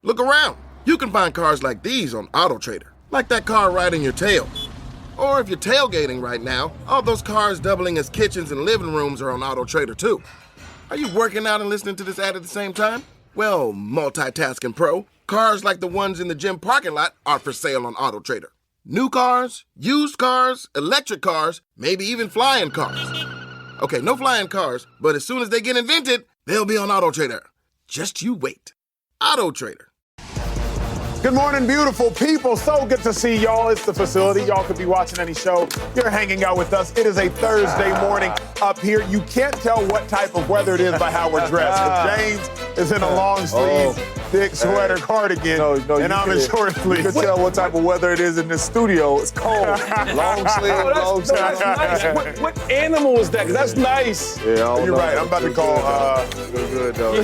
Look around. You can find cars like these on AutoTrader, like that car riding your tail. Or if you're tailgating right now, all those cars doubling as kitchens and living rooms are on AutoTrader too. Are you working out and listening to this ad at the same time? Well, multitasking pro, cars like the ones in the gym parking lot are for sale on AutoTrader. New cars, used cars, electric cars, maybe even flying cars. Okay, no flying cars, but as soon as they get invented, they'll be on AutoTrader. Just you wait. AutoTrader. Good morning, beautiful people. So good to see y'all. It's the facility. Y'all could be watching any show. You're hanging out with us. It is a Thursday morning up here. You can't tell what type of weather it is by how we're dressed. But James is in a long sleeve, thick sweater cardigan, and I'm in short sleeves. You can tell what type of weather it is in the studio. It's cold. Long sleeve, long sleeve. Nice. What animal is that? 'Cause that's nice. Yeah, you're right. I'm about to call. Good though.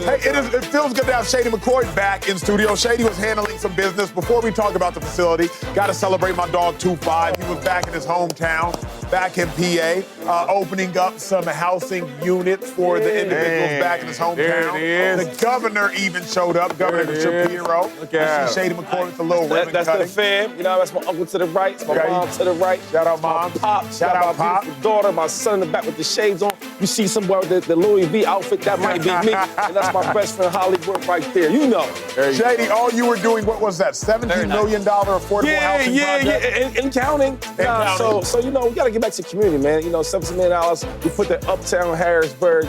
Hey, it feels good to have Shady McCoy back in studio. Shady was handling some business. Before we talk about the facility, got to celebrate my dog 2-5. He was back in his hometown, back in PA, opening up some housing units for the individuals back in his hometown. There it is. The governor even showed up, Governor Shapiro. Look at see Shady McCoy with the little ribbon That's cutting. the fam. You know, that's my uncle to the right. It's my mom to the right. Shout out, my Mom. Pop. Shout out, my Pop. beautiful daughter, my son in the back with the shades on. You see somewhere with the Louis V outfit, that might be me. And that's my best friend Hollywood right there. You know. Shady, all you were doing, what was that, $17 million affordable housing project? And counting. counting. So, you know, we got to get back to the community, man. You know, $17 million, we put that uptown Harrisburg.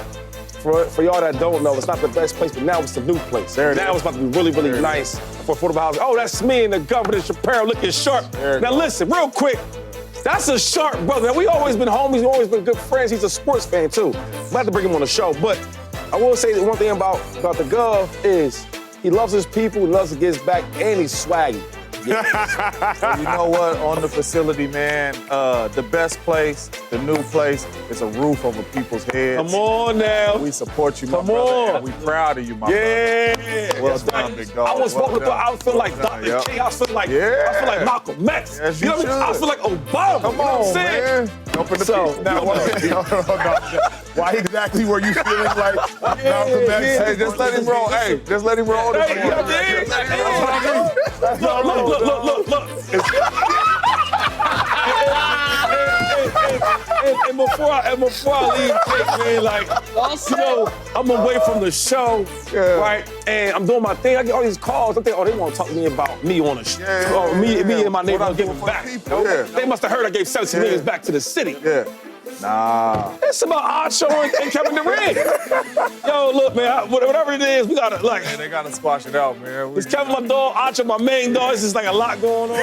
For y'all that don't know, it's not the best place, but now it's the new place. Now it's about to be really, really nice for affordable housing. Oh, that's me and the Governor Shapiro looking sharp. Now listen, real quick. That's a sharp brother. Now, we always been homies. We've always been good friends. He's a sports fan, too. I'm about to bring him on the show. But I will say that one thing about the Gov is he loves his people, he loves to give back, and he's swaggy. Well, you know what? On the facility, man, the best place, the new place, is a roof over people's heads. Come on now. We support you, my Come brother. on. And we proud of you, my brother. Yeah. Well done, big dog. I was Well walking through, done. I feel like Well Dr. done, King. yep. I feel like Yeah. Malcolm X. Yes, you know you what I mean? I should. feel like Obama. Come you know what I'm on, saying? man. Open the So, people. Now, why exactly were you feeling like Malcolm X? Hey, just let him roll. Hey, just let him roll. Hey, you know what I mean? Look. And before I leave, man, like, you know, I'm away from the show, right? And I'm doing my thing. I get all these calls. I think, they want to talk to me about me on the show. Or me and my neighbor giving back. They must have heard I gave 17 million back to the city. Yeah. Nah. It's about Acho and Kevin Durant. Yo, look, man, whatever it is, we gotta, like. Man, they gotta squash it out, man. It's Kevin, my dog, Acho, my main dog. It's just like a lot going on.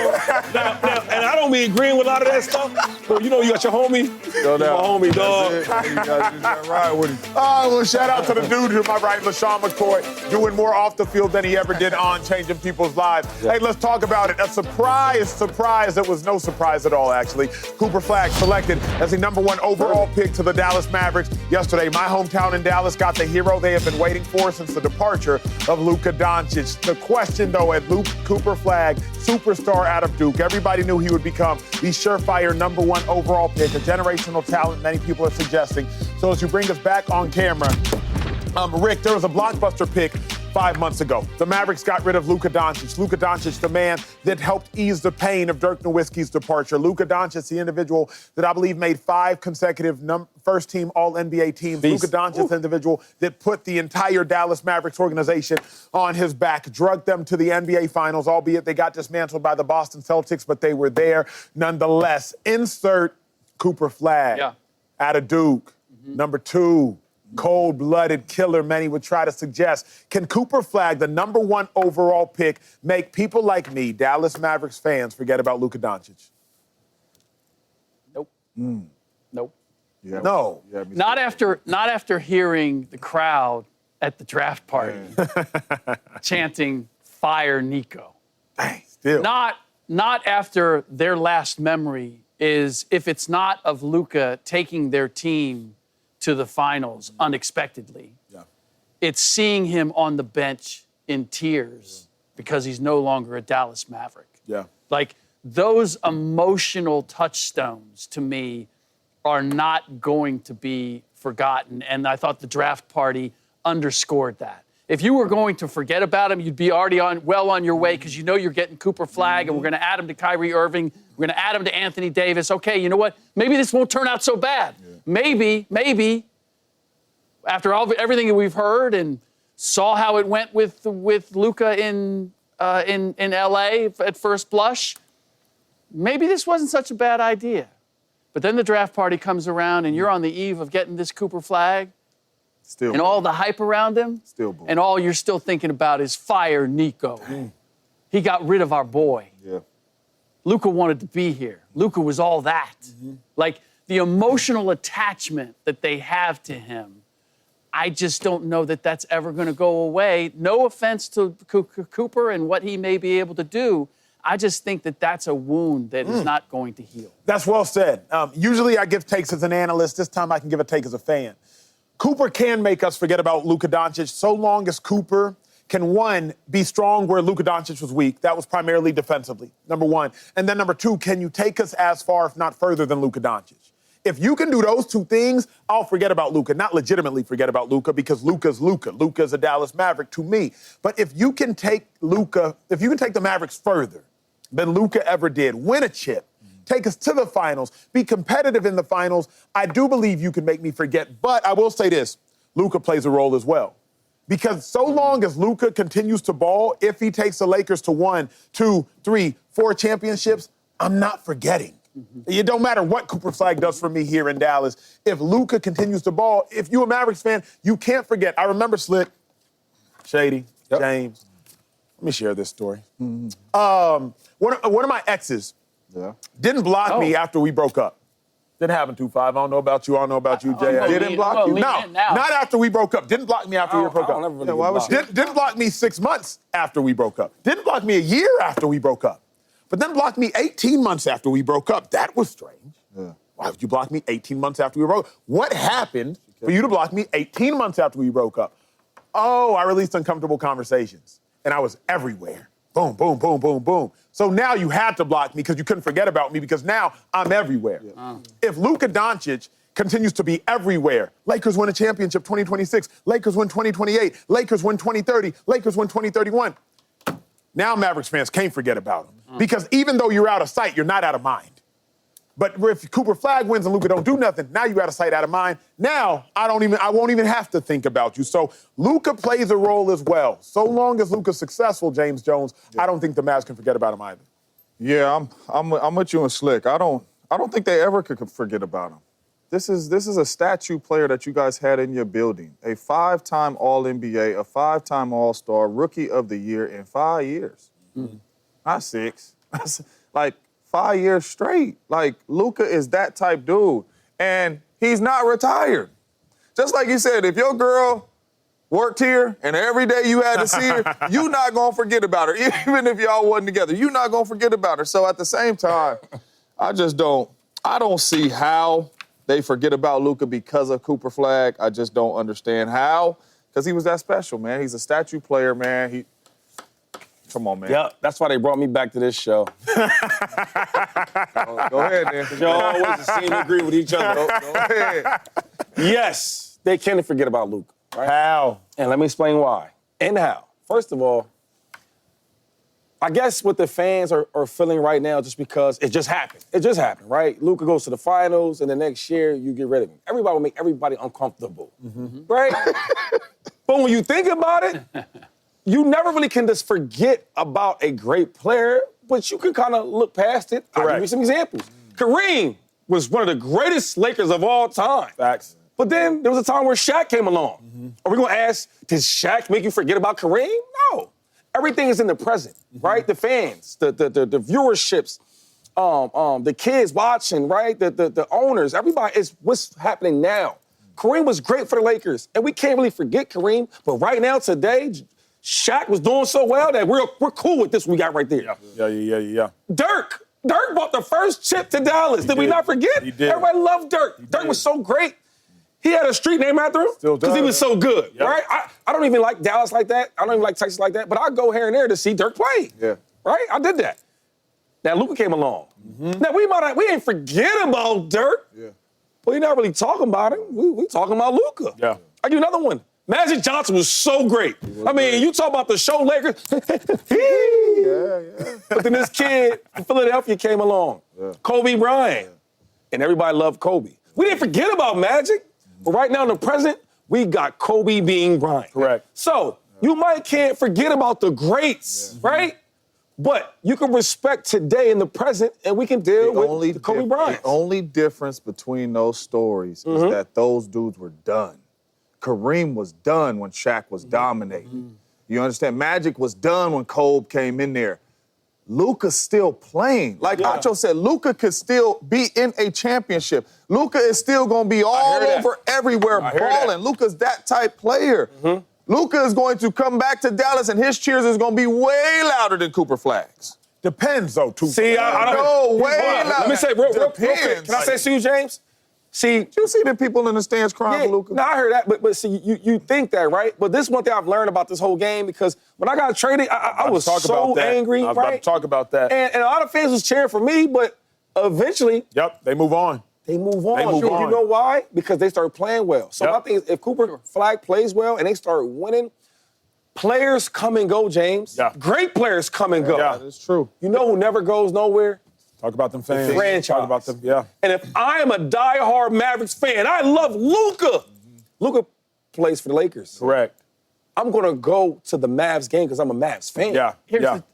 Now, and I don't be agreeing with a lot of that stuff, but you know, you got your homie. No doubt. My homie, dog. You got ride with him. Well, shout out to the dude to my right, LaShawn McCoy, doing more off the field than he ever did on, changing people's lives. Yeah. Hey, let's talk about it. A surprise. It was no surprise at all, actually. Cooper Flagg selected as the #1 overall pick to the Dallas Mavericks. Yesterday, my hometown in Dallas got the hero they have been waiting for since the departure of Luka Doncic. The question, though, at Cooper Flagg, superstar out of Duke, everybody knew he would become the surefire #1 overall pick, a generational talent many people are suggesting. So as you bring us back on camera, Rick, there was a blockbuster pick 5 months ago. The Mavericks got rid of Luka Doncic. Luka Doncic, the man that helped ease the pain of Dirk Nowitzki's departure. Luka Doncic, the individual that I believe made 5 consecutive first-team All-NBA teams. Beast. Luka Doncic, the individual that put the entire Dallas Mavericks organization on his back, drugged them to the NBA Finals, albeit they got dismantled by the Boston Celtics, but they were there nonetheless. Insert Cooper Flagg out of Duke, #2. Cold-blooded killer, many would try to suggest. Can Cooper Flagg, the #1 overall pick, make people like me, Dallas Mavericks fans, forget about Luka Doncic? Nope. Nope. Yeah. No. Yeah, Not after hearing the crowd at the draft party chanting "Fire Nico." Dang, still. Not after their last memory is, if it's not of Luka taking their team to the finals unexpectedly, it's seeing him on the bench in tears because he's no longer a Dallas Maverick. Yeah. Like, those emotional touchstones to me are not going to be forgotten. And I thought the draft party underscored that. If you were going to forget about him, you'd be already well on your way because you know you're getting Cooper Flagg, and we're going to add him to Kyrie Irving. We're going to add him to Anthony Davis. Okay, you know what? Maybe this won't turn out so bad. Yeah. Maybe, after everything that we've heard and saw how it went with Luka in L.A. at first blush, maybe this wasn't such a bad idea. But then the draft party comes around, and you're on the eve of getting this Cooper Flagg. Still and all the hype around him. Still boom. And all you're still thinking about is fire Nico. He got rid of our boy. Yeah. Luka wanted to be here. Luka was all that. Like, the emotional attachment that they have to him, I just don't know that that's ever going to go away. No offense to Cooper and what he may be able to do. I just think that that's a wound that is not going to heal. That's well said. Usually I give takes as an analyst. This time I can give a take as a fan. Cooper can make us forget about Luka Doncic so long as Cooper can, one, be strong where Luka Doncic was weak. That was primarily defensively, number one. And then number two, can you take us as far, if not further, than Luka Doncic? If you can do those two things, I'll forget about Luka. Not legitimately forget about Luka, because Luka's Luka. Luka's a Dallas Maverick to me. But if you can take the Mavericks further than Luka ever did, win a chip, take us to the finals, be competitive in the finals, I do believe you can make me forget. But I will say this, Luka plays a role as well. Because so long as Luka continues to ball, if he takes the Lakers to 1, 2, 3, 4 championships, I'm not forgetting. It don't matter what Cooper Flagg does for me here in Dallas. If Luka continues to ball, if you're a Mavericks fan, you can't forget. I remember Slick, Shady, James. Let me share this story. One of my exes didn't block me after we broke up. Didn't happen, 2-5. I don't know about you. I don't know about you, Jay. Didn't block you. No, not after we broke up. Didn't block me after we broke up. Didn't block me 6 months after we broke up. Didn't block me a year after we broke up. But then blocked me 18 months after we broke up. That was strange. Yeah. Why would you block me 18 months after we broke up? What happened for you to block me 18 months after we broke up? Oh, I released uncomfortable conversations. And I was everywhere. Boom, boom, boom, boom, boom. So now you had to block me because you couldn't forget about me because now I'm everywhere. Yeah. If Luka Doncic continues to be everywhere, Lakers win a championship 2026, Lakers win 2028, Lakers win 2030, Lakers win 2031. Now Mavericks fans can't forget about him. Because even though you're out of sight, you're not out of mind. But if Cooper Flagg wins and Luka don't do nothing, now you're out of sight, out of mind. Now I won't even have to think about you. So Luka plays a role as well. So long as Luka's successful, James Jones, I don't think the Mavs can forget about him either. Yeah, I'm with you and Slick. I don't think they ever could forget about him. This is a statue player that you guys had in your building. A 5-time All-NBA, a 5-time All-Star, Rookie of the Year in 5 years. Not 6. Like 5 years straight. Like, Luka is that type dude. And he's not retired. Just like you said, if your girl worked here and every day you had to see her, you're not going to forget about her. Even if y'all wasn't together, you're not going to forget about her. So at the same time, I don't see how they forget about Luka because of Cooper Flagg. I just don't understand how. Because he was that special, man. He's a statue player, man. Come on, man. Yeah, that's why they brought me back to this show. Go ahead, then. Y'all always seem to agree with each other. Go ahead. Yes, they can't forget about Luka. Right? How? And let me explain why. And how. First of all, I guess what the fans are feeling right now, just because it just happened. It just happened, right? Luka goes to the finals, and the next year you get rid of him. Everybody will make everybody uncomfortable, right? But when you think about it, you never really can just forget about a great player, but you can kind of look past it. I'll give you some examples. Kareem was one of the greatest Lakers of all time. Facts. But then there was a time where Shaq came along. Are we going to ask, did Shaq make you forget about Kareem? No. Everything is in the present, right? The fans, the viewerships, the kids watching, right? The owners, everybody is what's happening now. Kareem was great for the Lakers, and we can't really forget Kareem. But right now, today, Shaq was doing so well that we're cool with this we got right there. Yeah. Dirk brought the first chip to Dallas. Did we not forget? He did. Everybody loved Dirk. Dirk was so great. He had a street name after him because he was so good, right? I don't even like Dallas like that. I don't even like Texas like that. But I go here and there to see Dirk play. Yeah. Right? I did that. Now Luka came along. Now we ain't forget about Dirk. Yeah. But we're not really talking about him. We talking about Luka. Yeah. I'll give you another one. Magic Johnson was so great. I mean, you talk about the show Lakers. But then this kid from Philadelphia came along, Kobe Bryant, and everybody loved Kobe. We didn't forget about Magic, but right now in the present, we got Kobe being Bryant. Correct. So you can't forget about the greats, right? But you can respect today in the present, and we can deal with the Kobe Bryant. The only difference between those stories is that those dudes were done. Kareem was done when Shaq was dominating. You understand? Magic was done when Kobe came in there. Luka's still playing. Like Acho said, Luka could still be in a championship. Luka is still going to be all over everywhere balling. Luka's that type player. Luka is going to come back to Dallas, and his cheers is going to be way louder than Cooper Flagg's. Depends, though, too. See, I don't know. Way louder. Let me say real quick. Can I say to you, James? See, you see the people in the stands crying for Luka? No, I heard that, but see, you think that, right? But this is one thing I've learned about this whole game because when I got traded, I was so angry, I was about to talk about that. And a lot of fans was cheering for me, but eventually... Yep, they move on. They move on. They move on. You know why? Because they start playing well. So my thing is, if Cooper Flagg plays well and they start winning, players come and go, James. Yeah. Great players come and go. Yeah, that's true. You know who never goes nowhere? Talk about them fans. The franchise. Talk about them, yeah. And if I am a diehard Mavericks fan, I love Luka. Luka plays for the Lakers. Correct. I'm going to go to the Mavs game because I'm a Mavs fan. Yeah,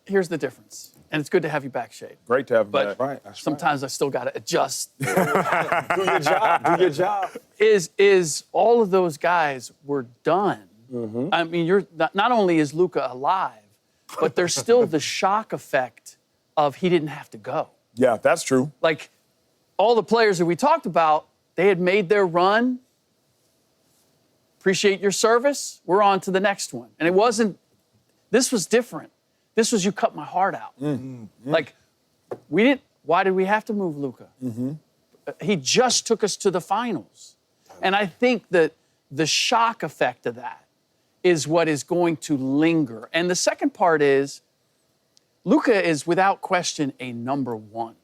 Here's the difference. And it's good to have you back, Shade. Great to have you But back. sometimes I still got to adjust. Do your job. Do your job. Is all of those guys were done. I mean, not only is Luka alive, but there's still the shock effect of he didn't have to go. Yeah, that's true. Like, all the players that we talked about, they had made their run. Appreciate your service. We're on to the next one. And it wasn't, this was different. This was you cut my heart out. Like, why did we have to move Luka? He just took us to the finals. And I think that the shock effect of that is what is going to linger. And the second part is, Luka is without question a number one.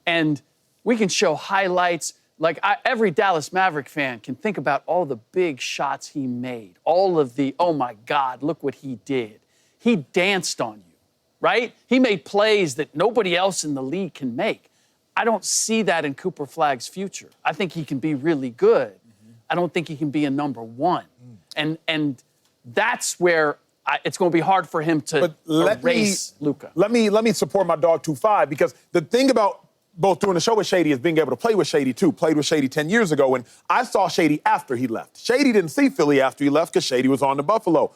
And we can show highlights. Like every Dallas Maverick fan can think about all the big shots he made, all of the, oh my God, look what he did. He danced on you, right? He made plays that nobody else in the league can make. I don't see that in Cooper Flagg's future. I think he can be really good. I don't think he can be a number one. And that's where it's going to be hard for him to erase Luka. Let me support my dog 2-5 because the thing about both doing the show with Shady is being able to play with Shady too. Played with Shady 10 years ago, and I saw Shady after he left. Shady didn't see Philly after he left because Shady was on to Buffalo.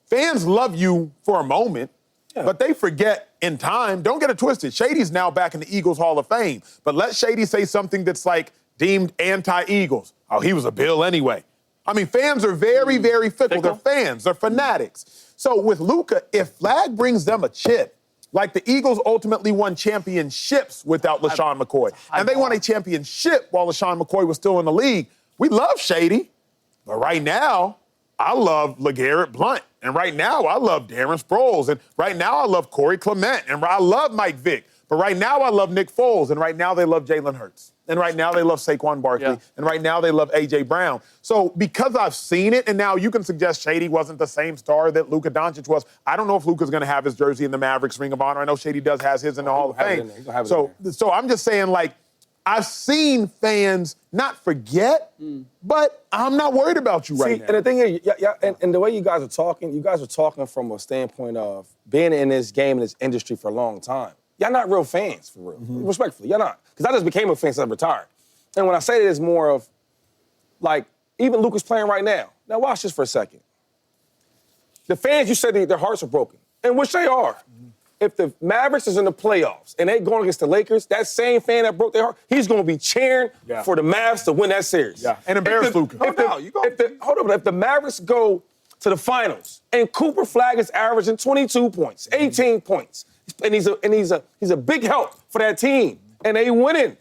Fans love you for a moment, but they forget in time. Don't get it twisted. Shady's now back in the Eagles Hall of Fame, but let Shady say something that's like deemed anti-Eagles. Oh, he was a Bill anyway. I mean, fans are very, very fickle. They're fans. They're fanatics. So with Luka, if Flagg brings them a chip, like the Eagles ultimately won championships without LaShawn McCoy, and they won a championship while LaShawn McCoy was still in the league. We love Shady, but right now, I love LeGarrette Blount, and right now, I love Darren Sproles, and right now, I love Corey Clement, and I love Mike Vick, but right now, I love Nick Foles, and right now, they love Jalen Hurts. And right now, they love Saquon Barkley. And right now, they love A.J. Brown. So because I've seen it, and now you can suggest Shady wasn't the same star that Luka Doncic was. I don't know if Luka's going to have his jersey in the Mavericks Ring of Honor. I know Shady has his in the Hall of Fame. So I'm just saying, like, I've seen fans not forget, but I'm not worried about you right now. And the thing is, and the way you guys are talking from a standpoint of being in this game, in this industry for a long time. Y'all not real fans, for real. Respectfully, y'all not. Because I just became a fan since I retired. And when I say that, it's more of, like, even Luka's playing right now. Now, watch this for a second. The fans, you said their hearts are broken, and which they are. If the Mavericks is in the playoffs and they going against the Lakers, that same fan that broke their heart, he's going to be cheering for the Mavs to win that series. And embarrass Luka. If the Mavericks go to the finals and Cooper Flagg is averaging 22 points, 18 points, and he's a big help for that team, and they winning.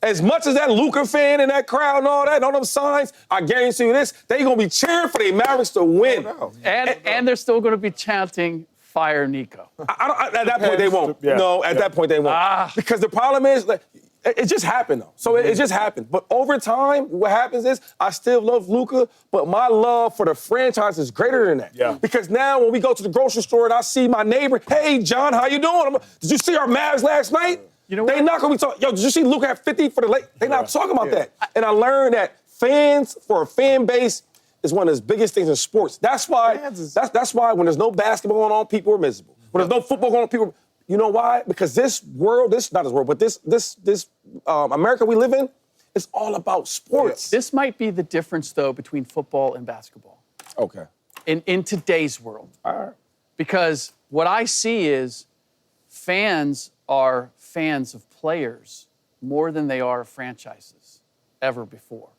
As much as that Luka fan and that crowd and all that, and all them signs, I guarantee you this, they going to be cheering for the Mavericks to win. And they're still going to be chanting, fire Nico. At that point, they won't. No, at that point, they won't. Because the problem is, like, It just happened, though. So it just happened. But over time, what happens is I still love Luka, but my love for the franchise is greater than that. Yeah. Because now when we go to the grocery store and I see my neighbor, hey, John, how you doing? Did you see our Mavs last night? You know they what? not going to be talking, yo, did you see Luka have 50 for the late? They're not talking about that. And I learned that fans, for a fan base, is one of the biggest things in sports. That's why that's why when there's no basketball going on, people are miserable. When there's no football going on, people. You know why? Because this America we live in, it's all about sports. This might be the difference, though, between football and basketball. Okay. In today's world. All right. Because what I see is fans are fans of players more than they are of franchises ever before.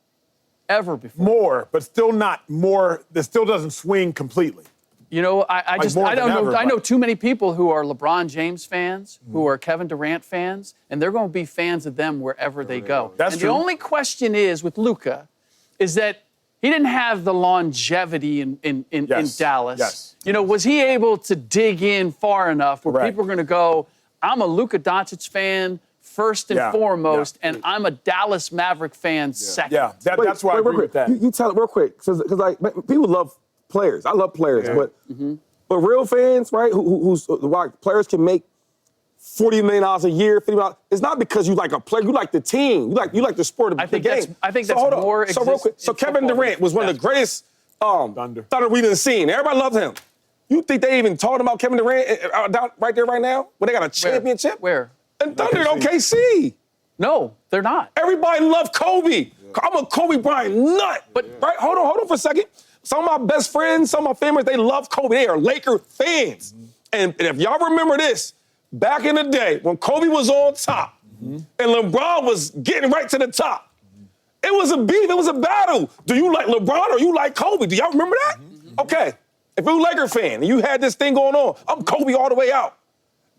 Ever before. More, but still not more. This still doesn't swing completely. You know, I don't know. I know too many people who are LeBron James fans, who are Kevin Durant fans, and they're going to be fans of them wherever they go. That's and true. The only question is with Luka is that he didn't have the longevity in Dallas. Yes. You know, was he able to dig in far enough where Correct. people are going to go, I'm a Luka Doncic fan first and foremost, and I'm a Dallas Maverick fan second. Yeah, that's why I agree with that. You tell it real quick, because like people love players. I love players, but real fans, right? Who's why players can make $40 million a year, $50 million. It's not because you like a player. You like the team. You like the sport of the game. I think that's more. So real quick. So Kevin Durant was one of the greatest Thunder we've ever seen. Everybody loved him. You think they even talking about Kevin Durant right there, right now? When they got a championship? Where? And Thunder in OKC. No, they're not. Everybody loved Kobe. I'm a Kobe Bryant nut. But right, hold on for a second. Some of my best friends, some of my family, they love Kobe. They are Laker fans. And if y'all remember this, back in the day when Kobe was on top and LeBron was getting right to the top, it was a beef. It was a battle. Do you like LeBron or you like Kobe? Do y'all remember that? Okay. If you're a Laker fan and you had this thing going on, I'm Kobe all the way out.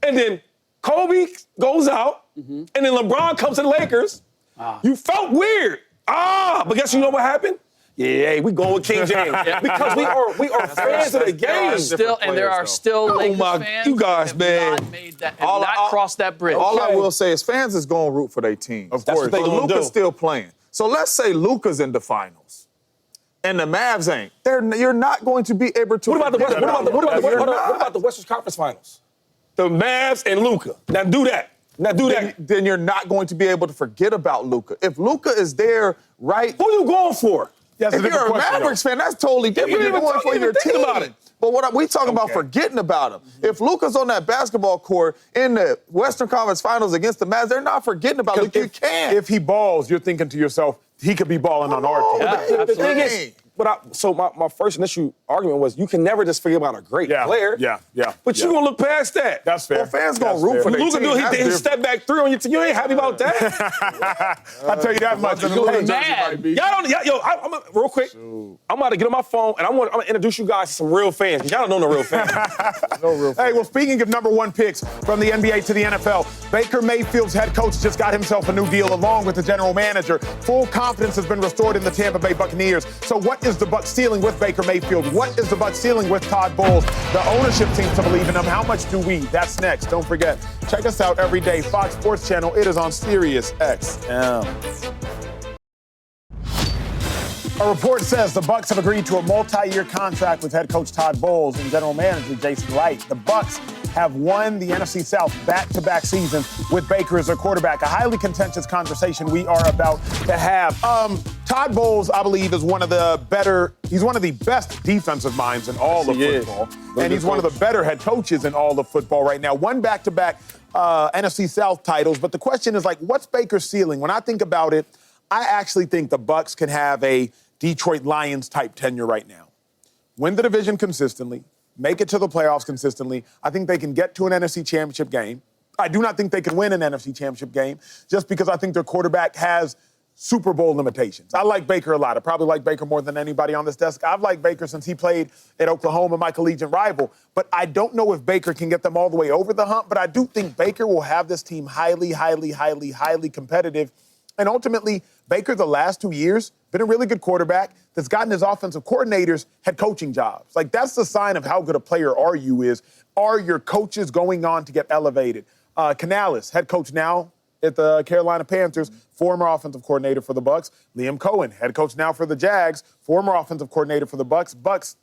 And then Kobe goes out, and then LeBron comes to the Lakers. You felt weird. But guess you know what happened? Yeah, we going with King James. Because we are fans of the game. There are still Lakers fans you guys, who man. have not made that, have not crossed that bridge. All I will say is fans is going to root for their teams. Of course. That's what they gonna Luka's do. still playing. So let's say Luka's in the finals and the Mavs ain't. You're not going to be able to. What about the Western Conference Finals? The Mavs and Luka. Now do that. Then you're not going to be able to forget about Luka. If Luka is there, right? Who you going for? That's If you're a Mavericks fan, that's totally different. You're going for your team. About it. But what we talking about forgetting about him. If Luka's on that basketball court in the Western Conference Finals against the Mavs, they're not forgetting about Luka. You can't. If he balls, you're thinking to yourself, he could be balling on our team. Yeah, The thing is, my first initial argument was you can never just forget about a great player. Yeah. But you're going to look past that. That's fair. Well, fans going to root for their Luka team. he step back three on your team. You ain't happy about that? I'll tell you that much. I'm real quick. I'm about to get on my phone, and I'm going to introduce you guys to some real fans. Y'all don't know no real fans. Hey, well, speaking of number one picks from the NBA to the NFL, Baker Mayfield's head coach just got himself a new deal along with the general manager. Full confidence has been restored in the Tampa Bay Buccaneers. So what is the Bucs ceiling with Baker Mayfield? What is the Bucs ceiling with Todd Bowles? The ownership seems to believe in him. How much do we? That's next. Don't forget, check us out every day. Fox Sports Channel. It is on Sirius XM. A report says the Bucs have agreed to a multi-year contract with head coach Todd Bowles and general manager Jason Wright. The Bucs have won the NFC South back-to-back seasons with Baker as their quarterback. A highly contentious conversation we are about to have. Todd Bowles, I believe, is one of the best defensive minds in all of football. And he's one of the better head coaches in all of football right now. Won back-to-back NFC South titles. But the question is, what's Baker's ceiling? When I think about it, I actually think the Bucs can have a Detroit Lions-type tenure right now. Win the division consistently, make it to the playoffs consistently. I think they can get to an NFC championship game. I do not think they can win an NFC championship game just because I think their quarterback has Super Bowl limitations. I like Baker a lot. I probably like Baker more than anybody on this desk. I've liked Baker since he played at Oklahoma, my collegiate rival. But I don't know if Baker can get them all the way over the hump, but I do think Baker will have this team highly, highly, highly, highly competitive. And ultimately, Baker, the last 2 years, been a really good quarterback that's gotten his offensive coordinators head coaching jobs. That's the sign of how good a player are you is. Are your coaches going on to get elevated? Canales, head coach now at the Carolina Panthers, former offensive coordinator for the Bucs. Liam Cohen, head coach now for the Jags, former offensive coordinator for the Bucs.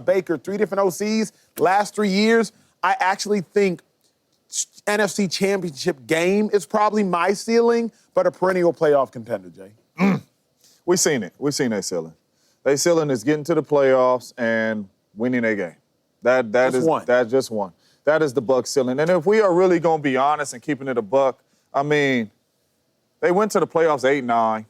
Baker, 3 different OCs, last 3 years. I actually think NFC Championship game is probably my ceiling, but a perennial playoff contender, Jay. We've seen it. We've seen their ceiling. Their ceiling is getting to the playoffs and winning a game. That's just one. That is the Bucs ceiling. And if we are really going to be honest and keeping it a buck, I mean, they went to the playoffs 8-9.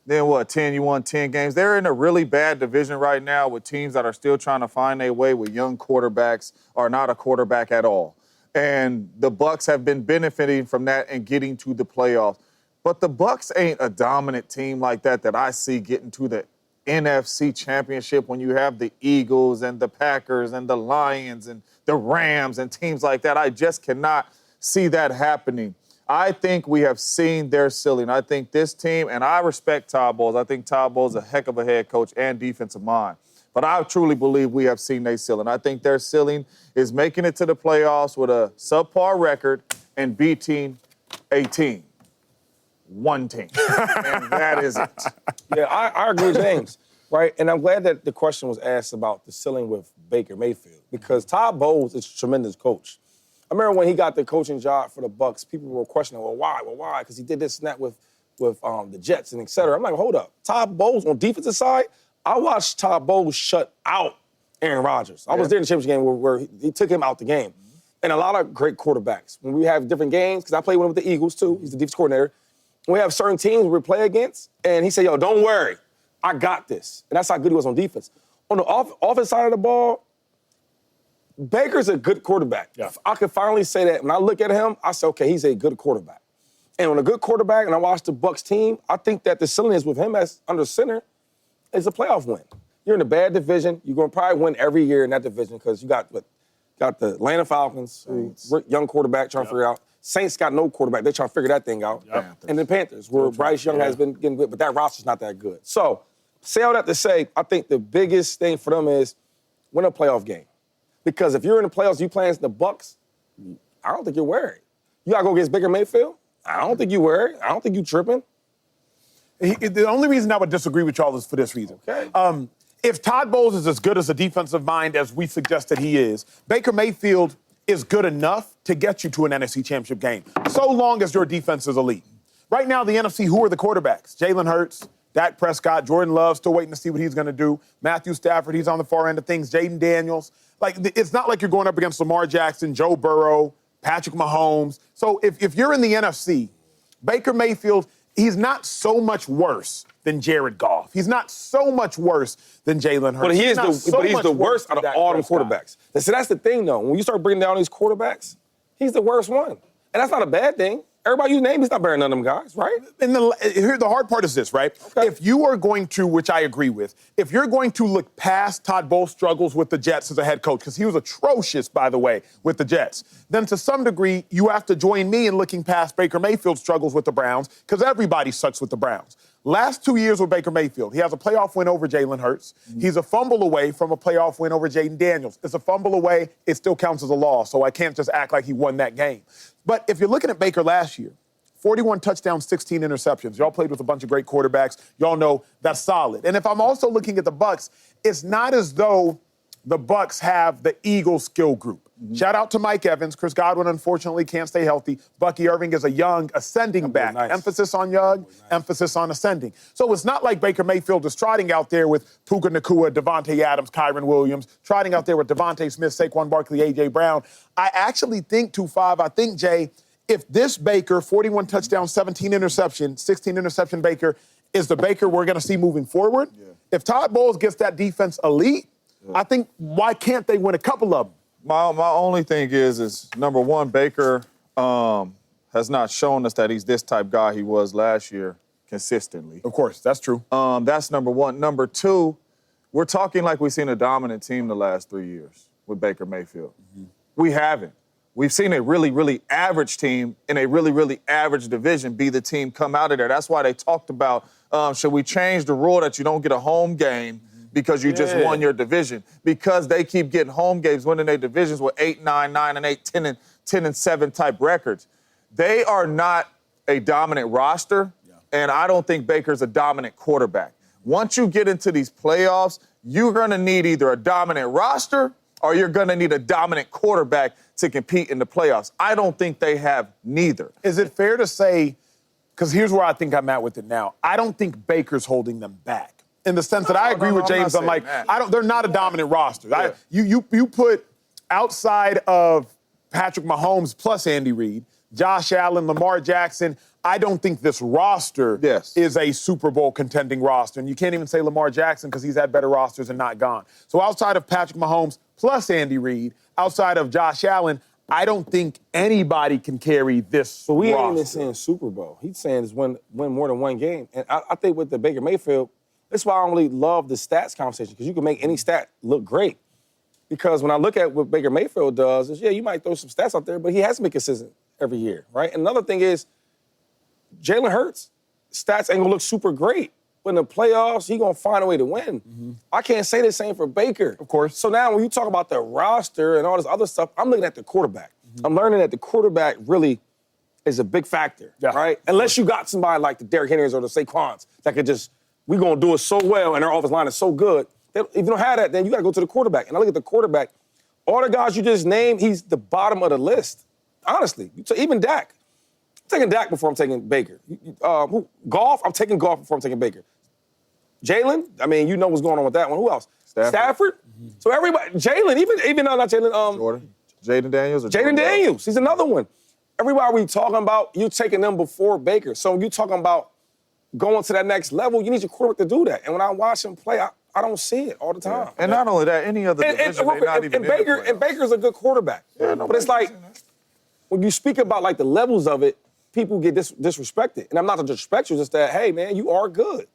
Then 10? You won 10 games. They're in a really bad division right now with teams that are still trying to find their way with young quarterbacks or not a quarterback at all. And the Bucs have been benefiting from that and getting to the playoffs. But the Bucs ain't a dominant team like that I see getting to the NFC Championship when you have the Eagles and the Packers and the Lions and the Rams and teams like that. I just cannot see that happening. I think we have seen their ceiling. I think this team, and I respect Todd Bowles. I think Todd Bowles is a heck of a head coach and defensive mind. But I truly believe we have seen their ceiling. I think their ceiling is making it to the playoffs with a subpar record and beating a team. One team. And that is it. Yeah, I agree with James, right? And I'm glad that the question was asked about the ceiling with Baker Mayfield because Todd Bowles is a tremendous coach. I remember when he got the coaching job for the Bucs, people were questioning, well, why? Well, why? Because he did this and that with the Jets and et cetera. I'm like, hold up. Todd Bowles on defensive side, I watched Todd Bowles shut out Aaron Rodgers. I was there in the championship game where he took him out the game. And a lot of great quarterbacks. When we have different games, because I played with him with the Eagles too, he's the defense coordinator. We have certain teams we play against, and he said, yo, don't worry. I got this. And that's how good he was on defense. On the offense side of the ball, Baker's a good quarterback. Yeah. I could finally say that. When I look at him, I say, okay, he's a good quarterback. And when a good quarterback, and I watch the Bucs team, I think that the ceiling is with him as under center is a playoff win. You're in a bad division. You're going to probably win every year in that division because you got the Atlanta Falcons, young quarterback trying to figure out. Saints got no quarterback. They're trying to figure that thing out. Yep. And the Panthers, where Bryce Young has been getting good, but that roster's not that good. So, say all that to say, I think the biggest thing for them is win a playoff game. Because if you're in the playoffs, you playing the Bucs, I don't think you're worried. You got to go against Baker Mayfield? I don't think you're worried. I don't think you're tripping. The only reason I would disagree with y'all is for this reason. Okay. If Todd Bowles is as good as a defensive mind as we suggested he is, Baker Mayfield is good enough to get you to an NFC Championship game, so long as your defense is elite. Right now, the NFC, who are the quarterbacks? Jalen Hurts, Dak Prescott, Jordan Love, still waiting to see what he's going to do. Matthew Stafford, he's on the far end of things. Jaden Daniels. Like, it's not like you're going up against Lamar Jackson, Joe Burrow, Patrick Mahomes. So if you're in the NFC, Baker Mayfield, he's not so much worse than Jared Goff. He's not so much worse than Jalen Hurts. But he's the worst out of all them quarterbacks. So that's the thing, though. When you start bringing down these quarterbacks, he's the worst one. And that's not a bad thing. Everybody you name, he's not better than none of them guys, right? And here, the hard part is this, right? Okay. If you are going to, which I agree with, if you're going to look past Todd Bowles' struggles with the Jets as a head coach, because he was atrocious, by the way, with the Jets, then to some degree, you have to join me in looking past Baker Mayfield's struggles with the Browns, because everybody sucks with the Browns. Last 2 years with Baker Mayfield, he has a playoff win over Jalen Hurts. Mm-hmm. He's a fumble away from a playoff win over Jaden Daniels. It's a fumble away. It still counts as a loss, so I can't just act like he won that game. But if you're looking at Baker last year, 41 touchdowns, 16 interceptions. Y'all played with a bunch of great quarterbacks. Y'all know that's solid. And if I'm also looking at the Bucs, it's not as though the Bucs have the Eagles skill group. Mm-hmm. Shout out to Mike Evans. Chris Godwin, unfortunately, can't stay healthy. Bucky Irving is a young, ascending back. Nice. Emphasis on young, emphasis on ascending. So it's not like Baker Mayfield is trotting out there with Puka Nacua, Devontae Adams, Kyron Williams, trotting out there with Devontae Smith, Saquon Barkley, A.J. Brown. I actually think, 2-5, I think, Jay, if this Baker, 41 touchdowns, 17 interception, 16 interception Baker, is the Baker we're going to see moving forward, if Todd Bowles gets that defense elite, I think why can't they win a couple of them? My only thing is number one, Baker has not shown us that he's this type guy he was last year consistently. Of course, that's true. That's number one. Number two, we're talking like we've seen a dominant team the last 3 years with Baker Mayfield. Mm-hmm. We haven't. We've seen a really, really average team in a really, really average division be the team come out of there. That's why they talked about, should we change the rule that you don't get a home game because you just won your division? Because they keep getting home games, winning their divisions with 8, 9, 9, and 8, 10 and 7 type records. They are not a dominant roster, and I don't think Baker's a dominant quarterback. Once you get into these playoffs, you're going to need either a dominant roster or you're going to need a dominant quarterback to compete in the playoffs. I don't think they have neither. Is it fair to say, because here's where I think I'm at with it now, I don't think Baker's holding them back. In the sense that I agree with James, I'm like, they're not a dominant roster. Yeah. You put outside of Patrick Mahomes plus Andy Reid, Josh Allen, Lamar Jackson, I don't think this roster is a Super Bowl contending roster. And you can't even say Lamar Jackson because he's had better rosters and not gone. So outside of Patrick Mahomes plus Andy Reid, outside of Josh Allen, I don't think anybody can carry this But we roster. ain't even saying Super Bowl. He's saying is win more than one game. And I think with the Baker Mayfield, that's why I don't really love the stats conversation, because you can make any stat look great. Because when I look at what Baker Mayfield does, is, you might throw some stats out there, but he has to be consistent every year, right? And another thing is, Jalen Hurts, stats ain't gonna look super great. But in the playoffs, he gonna find a way to win. Mm-hmm. I can't say the same for Baker. Of course. So now when you talk about the roster and all this other stuff, I'm looking at the quarterback. Mm-hmm. I'm learning that the quarterback really is a big factor, right? Unless you got somebody like the Derrick Henrys or the Saquons that could just, we gonna do it so well and their offensive line is so good. If you don't have that, then you gotta go to the quarterback. And I look at the quarterback, all the guys you just named, he's the bottom of the list. Honestly, even Dak. I'm taking Dak before I'm taking Baker. Golf, I'm taking Golf before I'm taking Baker. Jalen, I mean, you know what's going on with that one. Who else? Stafford. Mm-hmm. So everybody, Jalen, even though not Jalen, Jordan. Jaden Daniels or Jaden Daniels, he's another one. Everybody we talking about, you taking them before Baker. So you talking about going to that next level, you need your quarterback to do that. And when I watch him play, I don't see it all the time. Yeah. And not only that, any other division, they're not even in the playoffs. And Baker's a good quarterback. Yeah, no, but it's like, when you speak about like the levels of it, people get disrespected. And I'm not to disrespect you, just that, hey, man, you are good.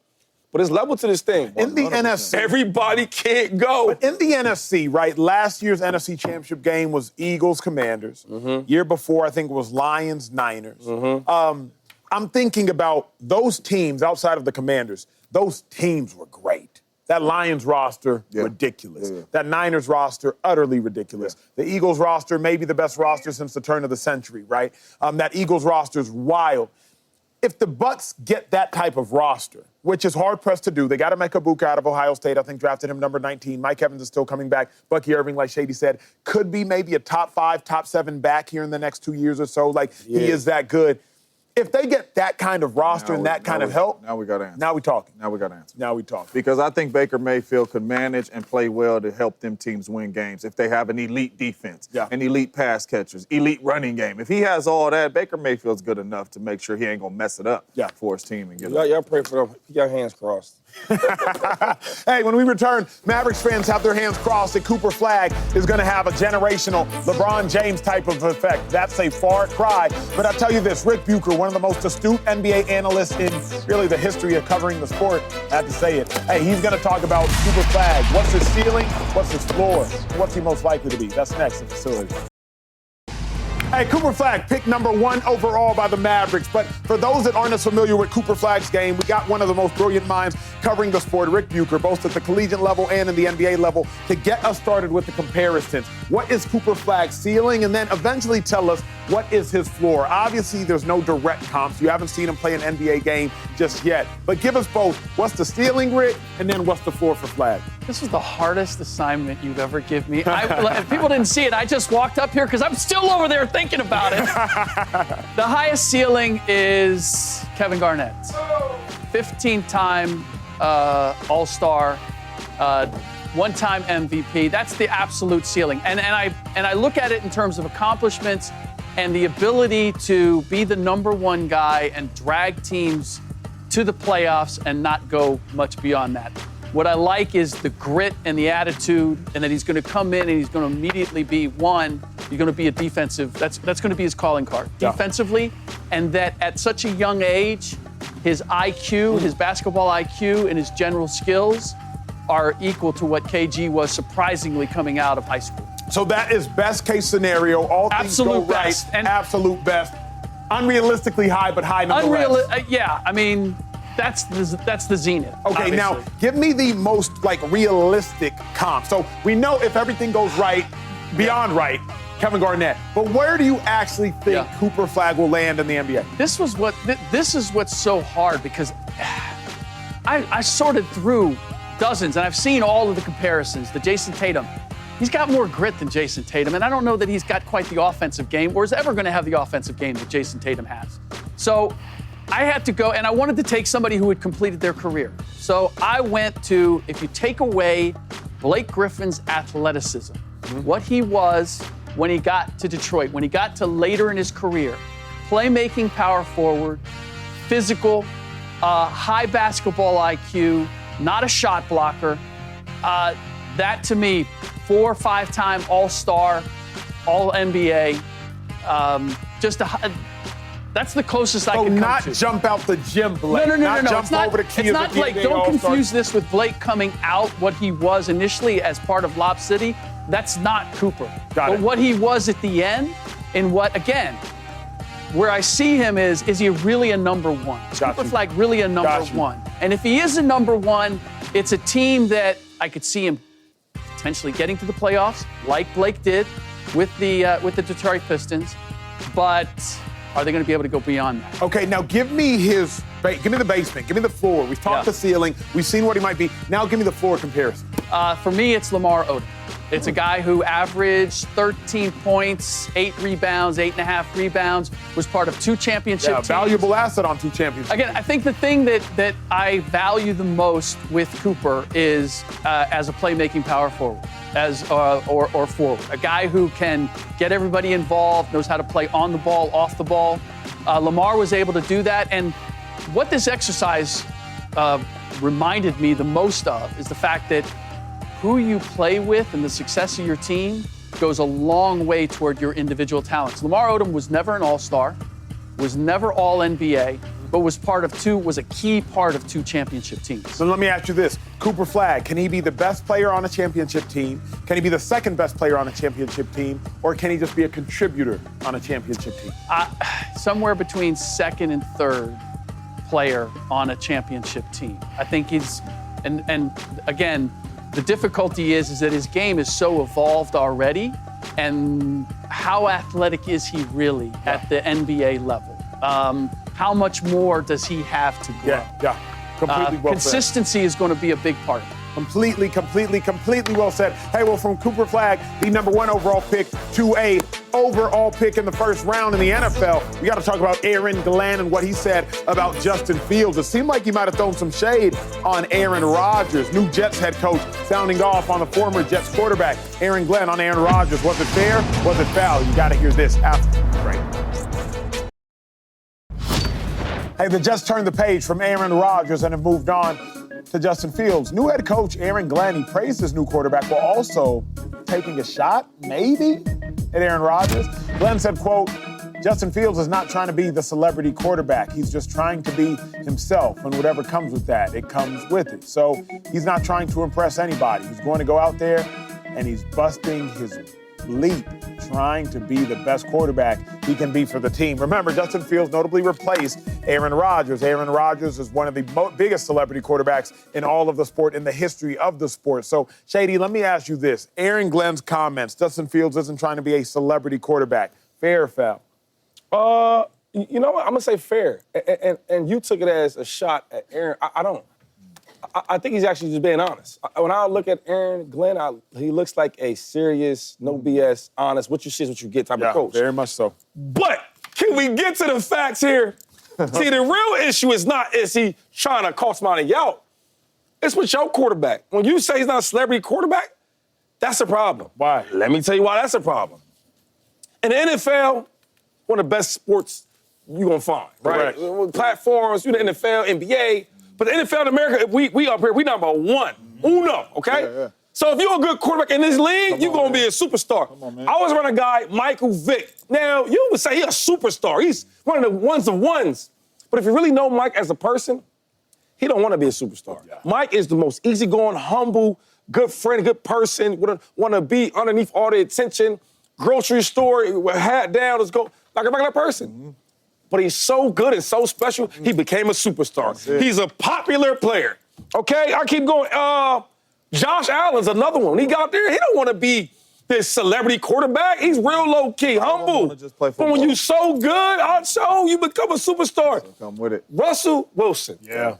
But there's level to this thing. In the NFC. Everybody can't go. But in the NFC, right, last year's NFC Championship game was Eagles-Commanders. Mm-hmm. Year before, I think it was Lions-Niners. Mm-hmm. I'm thinking about those teams outside of the Commanders. Those teams were great. That Lions roster, ridiculous. Yeah. That Niners roster, utterly ridiculous. Yeah. The Eagles roster, maybe the best roster since the turn of the century, right? That Eagles roster is wild. If the Bucs get that type of roster, which is hard-pressed to do, they got to make Ibuka out of Ohio State. I think drafted him number 19. Mike Evans is still coming back. Bucky Irving, like Shady said, could be maybe a top 5, top 7 back here in the next 2 years or so. Like, he is that good. If they get that kind of roster and that kind of help, now we got to answer. Now we talking. Now we got to answer. Now we talking. Because I think Baker Mayfield could manage and play well to help them teams win games if they have an elite defense, an elite pass catchers, elite running game. If he has all that, Baker Mayfield's good enough to make sure he ain't gonna mess it up for his team and get it. Y'all pray for them. Keep your hands crossed. Hey, when we return, Mavericks fans have their hands crossed that Cooper Flagg is going to have a generational LeBron James type of effect. That's a far cry. But I'll tell you this, Rick Bucher, one of the most astute NBA analysts in really the history of covering the sport, I have to say it. Hey, he's going to talk about Cooper Flagg. What's his ceiling? What's his floor? What's he most likely to be? That's next in Facility. Hey, Cooper Flagg, picked number 1 overall by the Mavericks. But for those that aren't as familiar with Cooper Flagg's game, we got one of the most brilliant minds covering the sport, Rick Bucher, both at the collegiate level and in the NBA level, to get us started with the comparisons. What is Cooper Flagg's ceiling? And then eventually tell us what is his floor. Obviously, there's no direct comps. You haven't seen him play an NBA game just yet. But give us both. What's the ceiling, Rick? And then what's the floor for Flagg? This was the hardest assignment you've ever given me. If people didn't see it, I just walked up here because I'm still over there thinking about it. The highest ceiling is Kevin Garnett. 15-time All-Star, one-time MVP. That's the absolute ceiling. And I look at it in terms of accomplishments and the ability to be the number 1 guy and drag teams to the playoffs and not go much beyond that. What I like is the grit and the attitude, and that he's going to come in and he's going to immediately be he's going to be a defensive, that's going to be his calling card, defensively, and that at such a young age, his IQ, his basketball IQ, and his general skills are equal to what KG was surprisingly coming out of high school. So that is best case scenario. All things go right. Best. And absolute best. Unrealistically high, but high nonetheless. I mean, that's the zenith. Okay, obviously. Now give me the most realistic comp. So we know if everything goes right, beyond right, Kevin Garnett. But where do you actually think Cooper Flagg will land in the NBA? This is what's so hard because I sorted through dozens, and I've seen all of the comparisons. The Jason Tatum, he's got more grit than Jason Tatum, and I don't know that he's got quite the offensive game or is ever going to have the offensive game that Jason Tatum has. So I had to go, and I wanted to take somebody who had completed their career. So I went to, if you take away Blake Griffin's athleticism, what he was when he got to Detroit, when he got to later in his career, playmaking power forward, physical, high basketball IQ, not a shot blocker. That to me, 4 or 5-time All-Star, All-NBA, that's the closest I can come not to. Jump out the gym, Blake. No. Jump It's not, over the key it's not of the Blake. NBA Don't All-Star. confuse this with Blake coming out, what he was initially as part of Lob City. That's not Cooper. Got it. What he was at the end, and what, again, where I see him is he really a number one? Is Got Cooper you. Flagg really a number Got you. one? And if he is a number one, it's a team that I could see him potentially getting to the playoffs, like Blake did with the Detroit Pistons. But are they going to be able to go beyond that? Okay, now give me give me the basement, give me the floor. We've talked the ceiling, we've seen what he might be. Now give me the floor comparison. For me, it's Lamar Odom. It's a guy who averaged 13 points, 8 rebounds, 8.5 rebounds, was part of 2 championship teams. Valuable asset on 2 championships. Again, I think the thing that I value the most with Cooper is as a playmaking power forward, or forward. A guy who can get everybody involved, knows how to play on the ball, off the ball. Lamar was able to do that, and what this exercise reminded me the most of is the fact that who you play with and the success of your team goes a long way toward your individual talents. Lamar Odom was never an all-star, was never all-NBA, but was a key part of 2 championship teams. So let me ask you this. Cooper Flagg, can he be the best player on a championship team? Can he be the second best player on a championship team? Or can he just be a contributor on a championship team? Somewhere between second and third player on a championship team. I think he's, and again, the difficulty is that his game is so evolved already, and how athletic is he really at the NBA level? How much more does he have to grow? Yeah. Completely well said. Consistency is going to be a big part of it. Completely well said. Hey, well, from Cooper Flagg, the number 1 overall pick, to a overall pick in the first round in the NFL, we got to talk about Aaron Glenn and what he said about Justin Fields. It seemed like he might have thrown some shade on Aaron Rodgers, new Jets head coach, sounding off on the former Jets quarterback, Aaron Glenn, on Aaron Rodgers. Was it fair? Was it foul? You got to hear this after the break. Hey, they just turned the page from Aaron Rodgers and have moved on to Justin Fields. New head coach Aaron Glenn, he praised his new quarterback while also taking a shot, maybe, at Aaron Rodgers. Glenn said, quote, Justin Fields is not trying to be the celebrity quarterback. He's just trying to be himself, and whatever comes with that, it comes with it. So he's not trying to impress anybody. He's going to go out there and he's busting his leap, trying to be the best quarterback he can be for the team. Remember, Justin Fields notably replaced Aaron Rodgers. Aaron Rodgers is one of the biggest celebrity quarterbacks in all of the sport, in the history of the sport. So, Shady, let me ask you this. Aaron Glenn's comments, Justin Fields isn't trying to be a celebrity quarterback. Fair or foul? You know what? I'm going to say fair. And you took it as a shot at Aaron. I don't. I think he's actually just being honest. When I look at Aaron Glenn, he looks like a serious, no BS, honest, what you see is what you get type of coach. Very much so. But can we get to the facts here? See, the real issue is he trying to cost money out. It's with your quarterback. When you say he's not a celebrity quarterback, that's a problem. Why? Let me tell you why that's a problem. In the NFL, one of the best sports you're going to find, right? Platforms, the NFL, NBA. But the NFL in America, we up here, we number 1. Uno, okay? Yeah. So if you're a good quarterback in this league, you're going to be a superstar. Come on, man. I always run a guy, Michael Vick. Now, you would say he's a superstar. He's one of the ones of ones. But if you really know Mike as a person, he don't want to be a superstar. Yeah. Mike is the most easygoing, humble, good friend, good person, want to be underneath all the attention, grocery store, with hat down, let's go, like a regular person. Mm-hmm. But he's so good and so special, he became a superstar. He's a popular player. Okay, I keep going. Josh Allen's another one. When he got there, he don't want to be this celebrity quarterback. He's real low-key, humble. Just play but when football. you so good, I'll show you become a superstar. So come with it. Russell Wilson. Yeah.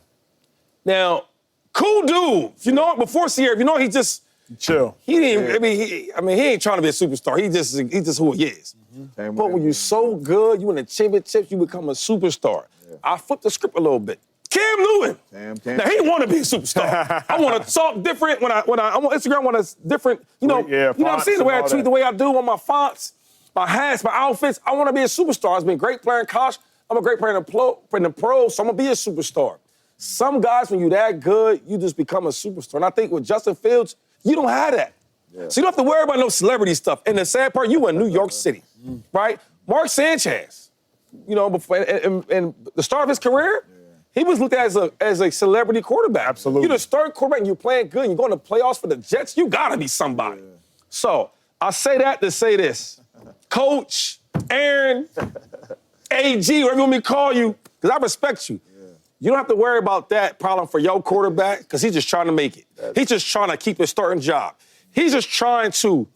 Now, cool dude. You know, before Sierra, you know, he just Chill. he didn't. I mean, he ain't trying to be a superstar. He's just who he is. Came But with when it. you're so good, you win the championships, you become a superstar. I flipped the script a little bit. Cam Newton. Cam. Now he want to be a superstar. I want to talk different when I'm on Instagram. I want to different. You know what I'm saying? The way I fonts and all tweet, that. the way I do on my fonts, my hats, my outfits. I want to be a superstar. I've been a great player in college. I'm a great player in the pro, so I'm gonna be a superstar. Some guys, when you're that good, you just become a superstar. And I think with Justin Fields, you don't have that. Yeah. So you don't have to worry about no celebrity stuff. And the sad part, you in New York City, right? Mark Sanchez, you know, before in the start of his career, he was looked at as a celebrity quarterback. Absolutely. You're the starting quarterback and you're playing good and you're going to playoffs for the Jets, you gotta be somebody. So I say that to say this. Coach, Aaron, AG, whatever you want me to call you, because I respect you. You don't have to worry about that problem for your quarterback because he's just trying to make it. He's just trying to keep his starting job. He's just trying to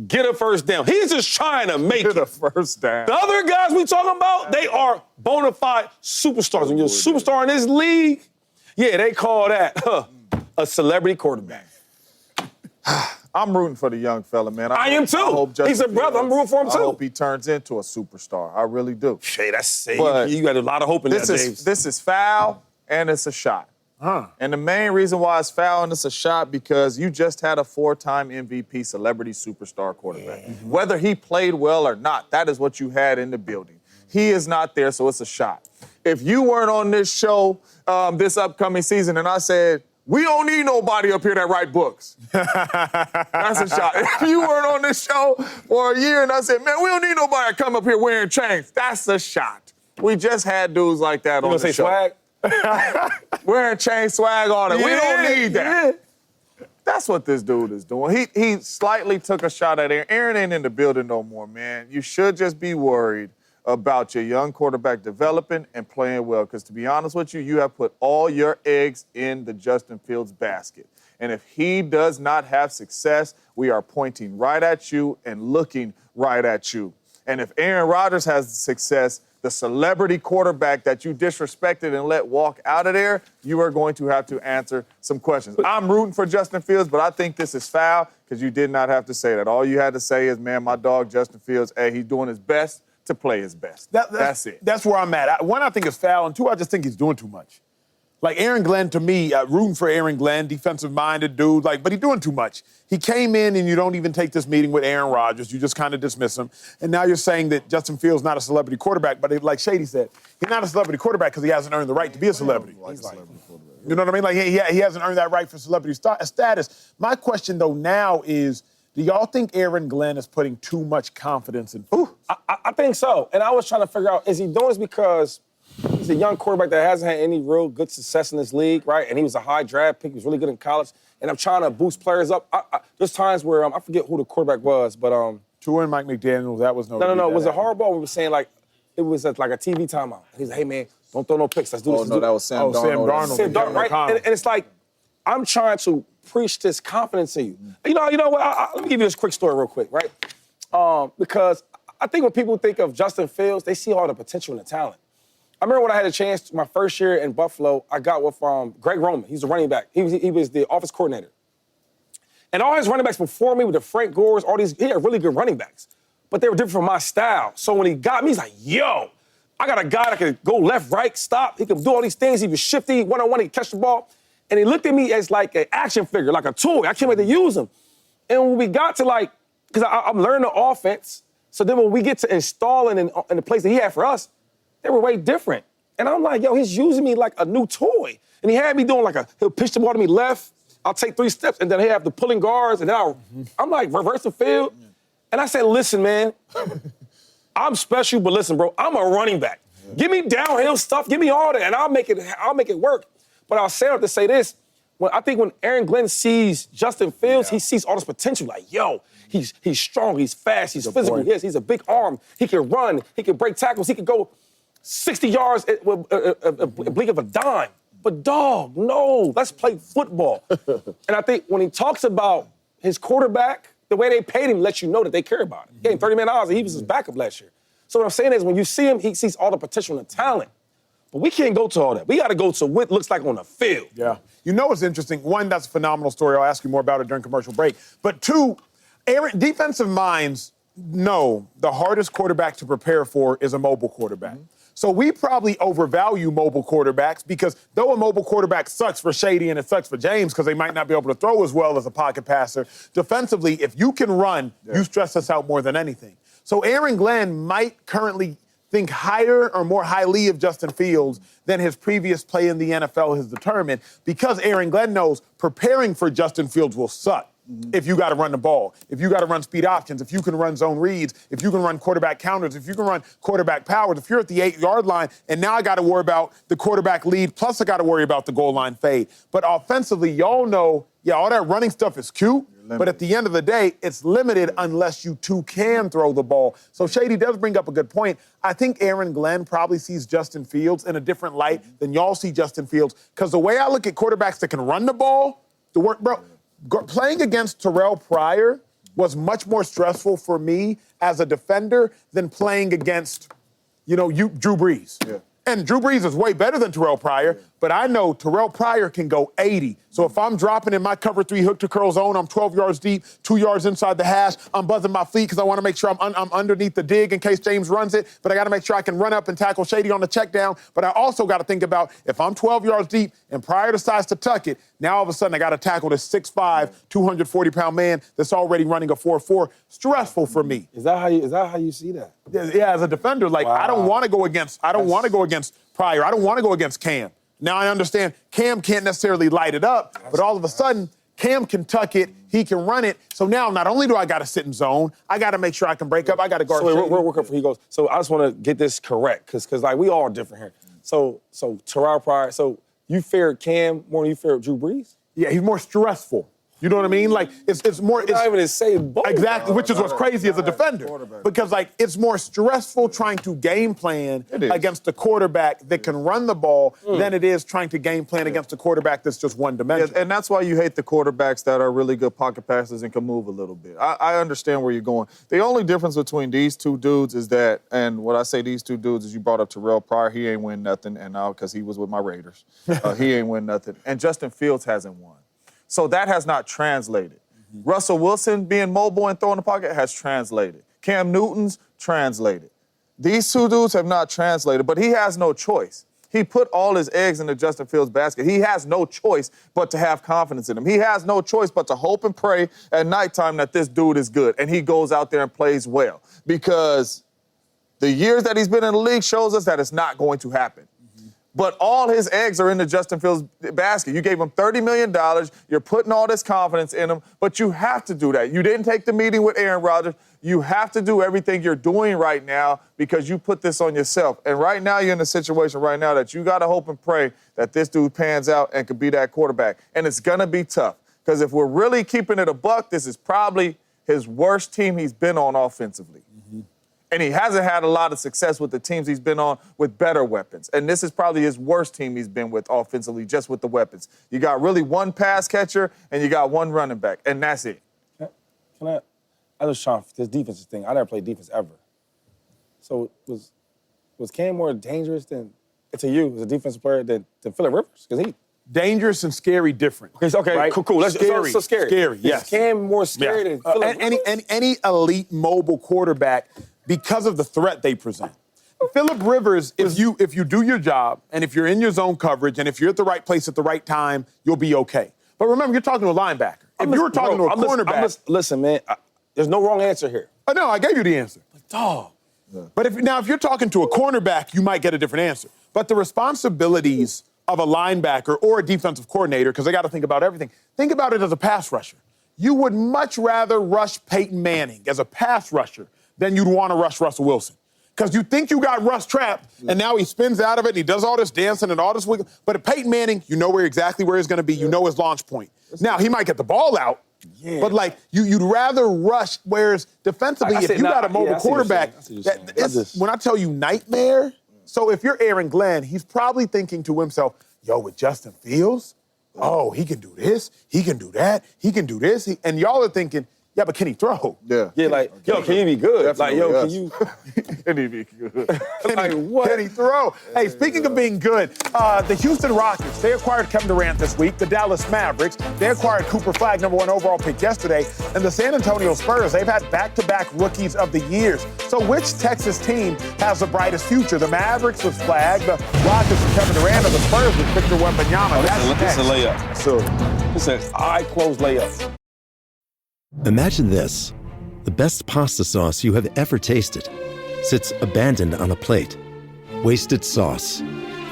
get a first down. He's just trying to make Get it. a first down. The other guys we talking about, they are bona fide superstars. When you're a superstar in this league, yeah, they call that a celebrity quarterback. I'm rooting for the young fella, man. I am too. hope Justin He's a brother. I'm rooting for him I too. hope he turns into a superstar. I really do. Hey, that's But you got a lot of hope in that, James. This is foul and it's a shot. And the main reason why it's foul and it's a shot because you just had a 4-time MVP celebrity superstar quarterback. Whether he played well or not, that is what you had in the building. He is not there, so it's a shot. If you weren't on this show this upcoming season and I said, we don't need nobody up here that write books. That's a shot. If you weren't on this show for a year and I said, man, we don't need nobody to come up here wearing chains, that's a shot. We just had dudes like that on the say show. swag? Wearing chain swag on it. We don't Yeah, need that. That's what this dude is doing. He slightly took a shot at Aaron. Aaron ain't in the building no more, man. You should just be worried about your young quarterback developing and playing well. Because to be honest with you, you have put all your eggs in the Justin Fields basket. And if he does not have success, we are pointing right at you and looking right at you. And if Aaron Rodgers has success, the celebrity quarterback that you disrespected and let walk out of there, you are going to have to answer some questions. I'm rooting for Justin Fields, but I think this is foul because you did not have to say that. All you had to say is, man, my dog Justin Fields, hey, he's doing his best to play his best. That's it. That's where I'm at. One, I think it's foul, and two, I just think he's doing too much. Like Aaron Glenn, to me, rooting for Aaron Glenn, defensive-minded dude, but he's doing too much. He came in and you don't even take this meeting with Aaron Rodgers. You just kind of dismiss him. And now you're saying that Justin Fields not a celebrity quarterback, but like Shady said, he's not a celebrity quarterback because he hasn't earned the right to be a celebrity. You know what I mean? Like he hasn't earned that right for celebrity status. My question, though, now is, do y'all think Aaron Glenn is putting too much confidence in? I think so. And I was trying to figure out, is he doing this because he's a young quarterback that hasn't had any real good success in this league, right? And he was a high draft pick. He was really good in college. And I'm trying to boost players up. There's times where I forget who the quarterback was, but Tua and Mike McDaniel, that was no. No. Was it Harbaugh? We were saying like it was like a TV timeout. And he's like, hey man, don't throw no picks. Let's do this. Oh, no, that was Sam Darnold. Sam Darnold. Sam Darnold, right? And it's like I'm trying to preach this confidence in you. You know what? Let me give you this quick story real quick, right? Because I think when people think of Justin Fields, they see all the potential and the talent. I remember when I had a chance, my first year in Buffalo, I got with Greg Roman. He's a running back. He was the offense coordinator. And all his running backs before me with the Frank Gores, he had really good running backs. But they were different from my style. So when he got me, he's like, yo, I got a guy that can go left, right, stop. He can do all these things. He was shifty, one-on-one, he could catch the ball. And he looked at me as like an action figure, like a toy. I can't wait to use him. And when we got to because I'm learning the offense, so then when we get to installing in the place that he had for us, they were way different. And I'm like, yo, he's using me like a new toy. And he had me doing he'll pitch the ball to me left, I'll take 3 steps, and then he have the pulling guards, and then I'm like, reverse the field. And I said, listen, man, I'm special, but listen, bro, I'm a running back. Give me downhill stuff, give me all that, and I'll make it work. But I'll say it to say this. I think when Aaron Glenn sees Justin Fields, he sees all this potential. Like, yo, he's strong, he's fast, he's physical. Yes, he's a big arm. He can run, he can break tackles, he can go 60 yards with a blink of a dime. But no, let's play football. And I think when he talks about his quarterback, the way they paid him lets you know that they care about him. He gave him $30 million and he was his backup last year. So what I'm saying is when you see him, he sees all the potential and the talent. But we can't go to all that. We got to go to what it looks like on the field. Yeah. You know what's interesting? One, that's a phenomenal story. I'll ask you more about it during commercial break. But two, defensive minds know the hardest quarterback to prepare for is a mobile quarterback. So we probably overvalue mobile quarterbacks because though a mobile quarterback sucks for Shady and it sucks for James because they might not be able to throw as well as a pocket passer, defensively, if you can run, you stress us out more than anything. So Aaron Glenn might currently think higher or more highly of Justin Fields than his previous play in the NFL has determined because Aaron Glenn knows preparing for Justin Fields will suck. If you got to run the ball, if you got to run speed options, if you can run zone reads, if you can run quarterback counters, if you can run quarterback powers, if you're at the 8-yard line and now I got to worry about the quarterback lead, plus I got to worry about the goal line fade. But offensively, y'all know, all that running stuff is cute, but at the end of the day, it's limited unless you two can throw the ball. So Shady does bring up a good point. I think Aaron Glenn probably sees Justin Fields in a different light than y'all see Justin Fields because the way I look at quarterbacks that can run the ball, playing against Terrell Pryor was much more stressful for me as a defender than playing against, Drew Brees. Yeah. And Drew Brees is way better than Terrell Pryor, but I know Terrell Pryor can go 80. So if I'm dropping in my cover 3 hook to curl zone, I'm 12 yards deep, 2 yards inside the hash, I'm buzzing my feet because I want to make sure I'm underneath the dig in case James runs it, but I got to make sure I can run up and tackle Shady on the check down. But I also got to think about if I'm 12 yards deep and Pryor decides to tuck it, now all of a sudden I got to tackle this 6'5", 240-pound man that's already running a 4.4. Stressful for me. Is that how you see that? Yeah, as a defender, I don't want to go against Pryor. I don't want to go against Cam. Now I understand Cam can't necessarily light it up, but all of a sudden Cam can tuck it, he can run it. So now not only do I got to sit in zone, I got to make sure I can break up. I got to guard. So we're working for he goes. So I just want to get this correct because we all different here. So Terrell Pryor. So you fear Cam more than you fear Drew Brees? Yeah, he's more stressful. You know what I mean? It's more. It's not even the same ball. Exactly, which is what's crazy as a defender. Because, it's more stressful trying to game plan against a quarterback that can run the ball than it is trying to game plan against a quarterback that's just one dimension. Yeah, and that's why you hate the quarterbacks that are really good pocket passers and can move a little bit. I understand where you're going. The only difference between these two dudes is that, and what I say these two dudes is you brought up Terrell Pryor, he ain't win nothing, and now because he was with my Raiders, he ain't win nothing. And Justin Fields hasn't won. So that has not translated. Russell Wilson being mobile and throwing the pocket has translated. Cam Newton's translated. These two dudes have not translated, but he has no choice. He put all his eggs in the Justin Fields basket. He has no choice but to have confidence in him. He has no choice but to hope and pray at nighttime that this dude is good, and he goes out there and plays well. Because the years that he's been in the league shows us that it's not going to happen. But all his eggs are in the Justin Fields basket. You gave him $30 million. You're putting all this confidence in him, but you have to do that. You didn't take the meeting with Aaron Rodgers. You have to do everything you're doing right now because you put this on yourself. And right now you're in a situation right now that you got to hope and pray that this dude pans out and could be that quarterback. And it's going to be tough because if we're really keeping it a buck, this is probably his worst team he's been on offensively. And he hasn't had a lot of success with the teams he's been on with better weapons. And this is probably his worst team he's been with offensively, just with the weapons. You got really one pass catcher and you got one running back, and that's it. I was trying this defensive thing. I never played defense ever. So was Cam more dangerous to you as a defensive player than Phillip Rivers? Because he dangerous and scary different. Okay, right? Cool. That's scary. So scary. Scary, yes. Is Cam more scary than Phillip Rivers? Any elite mobile quarterback because of the threat they present. Phillip Rivers, if you do your job and if you're in your zone coverage and if you're at the right place at the right time, you'll be okay. But remember, you're talking to a linebacker. If you were talking to a cornerback. Listen, man, there's no wrong answer here. Oh, no, I gave you the answer. Dog. But if you're talking to a cornerback, you might get a different answer. But the responsibilities of a linebacker or a defensive coordinator, because they got to think about everything, think about it as a pass rusher. You would much rather rush Peyton Manning as a pass rusher than you'd want to rush Russell Wilson. Because you think you got Russ trapped, and now he spins out of it, and he does all this dancing and all this wiggle. But at Peyton Manning, you know exactly where he's going to be. You know his launch point. Now, he might get the ball out, but, you'd rather rush, whereas defensively, if you got a mobile quarterback, when I tell you nightmare, so if you're Aaron Glenn, he's probably thinking to himself, with Justin Fields, he can do this, he can do that, he can do this. And y'all are thinking, Yeah, but can he throw? Yeah. Yeah, like, yo, can you be good? Like, yo, can Definitely, you? Can he be good? Like, what? Can he throw? Hey, speaking of being good, the Houston Rockets, they acquired Kevin Durant this week. The Dallas Mavericks, they acquired Cooper Flagg, #1 overall pick yesterday. And the San Antonio Spurs, they've had back-to-back rookies of the years. So which Texas team has the brightest future? The Mavericks with Flagg, the Rockets with Kevin Durant, or the Spurs with Victor Wembanyama? It's a layup. So, It's an eye-closed layup. Imagine this. The best pasta sauce you have ever tasted sits abandoned on a plate. Wasted sauce.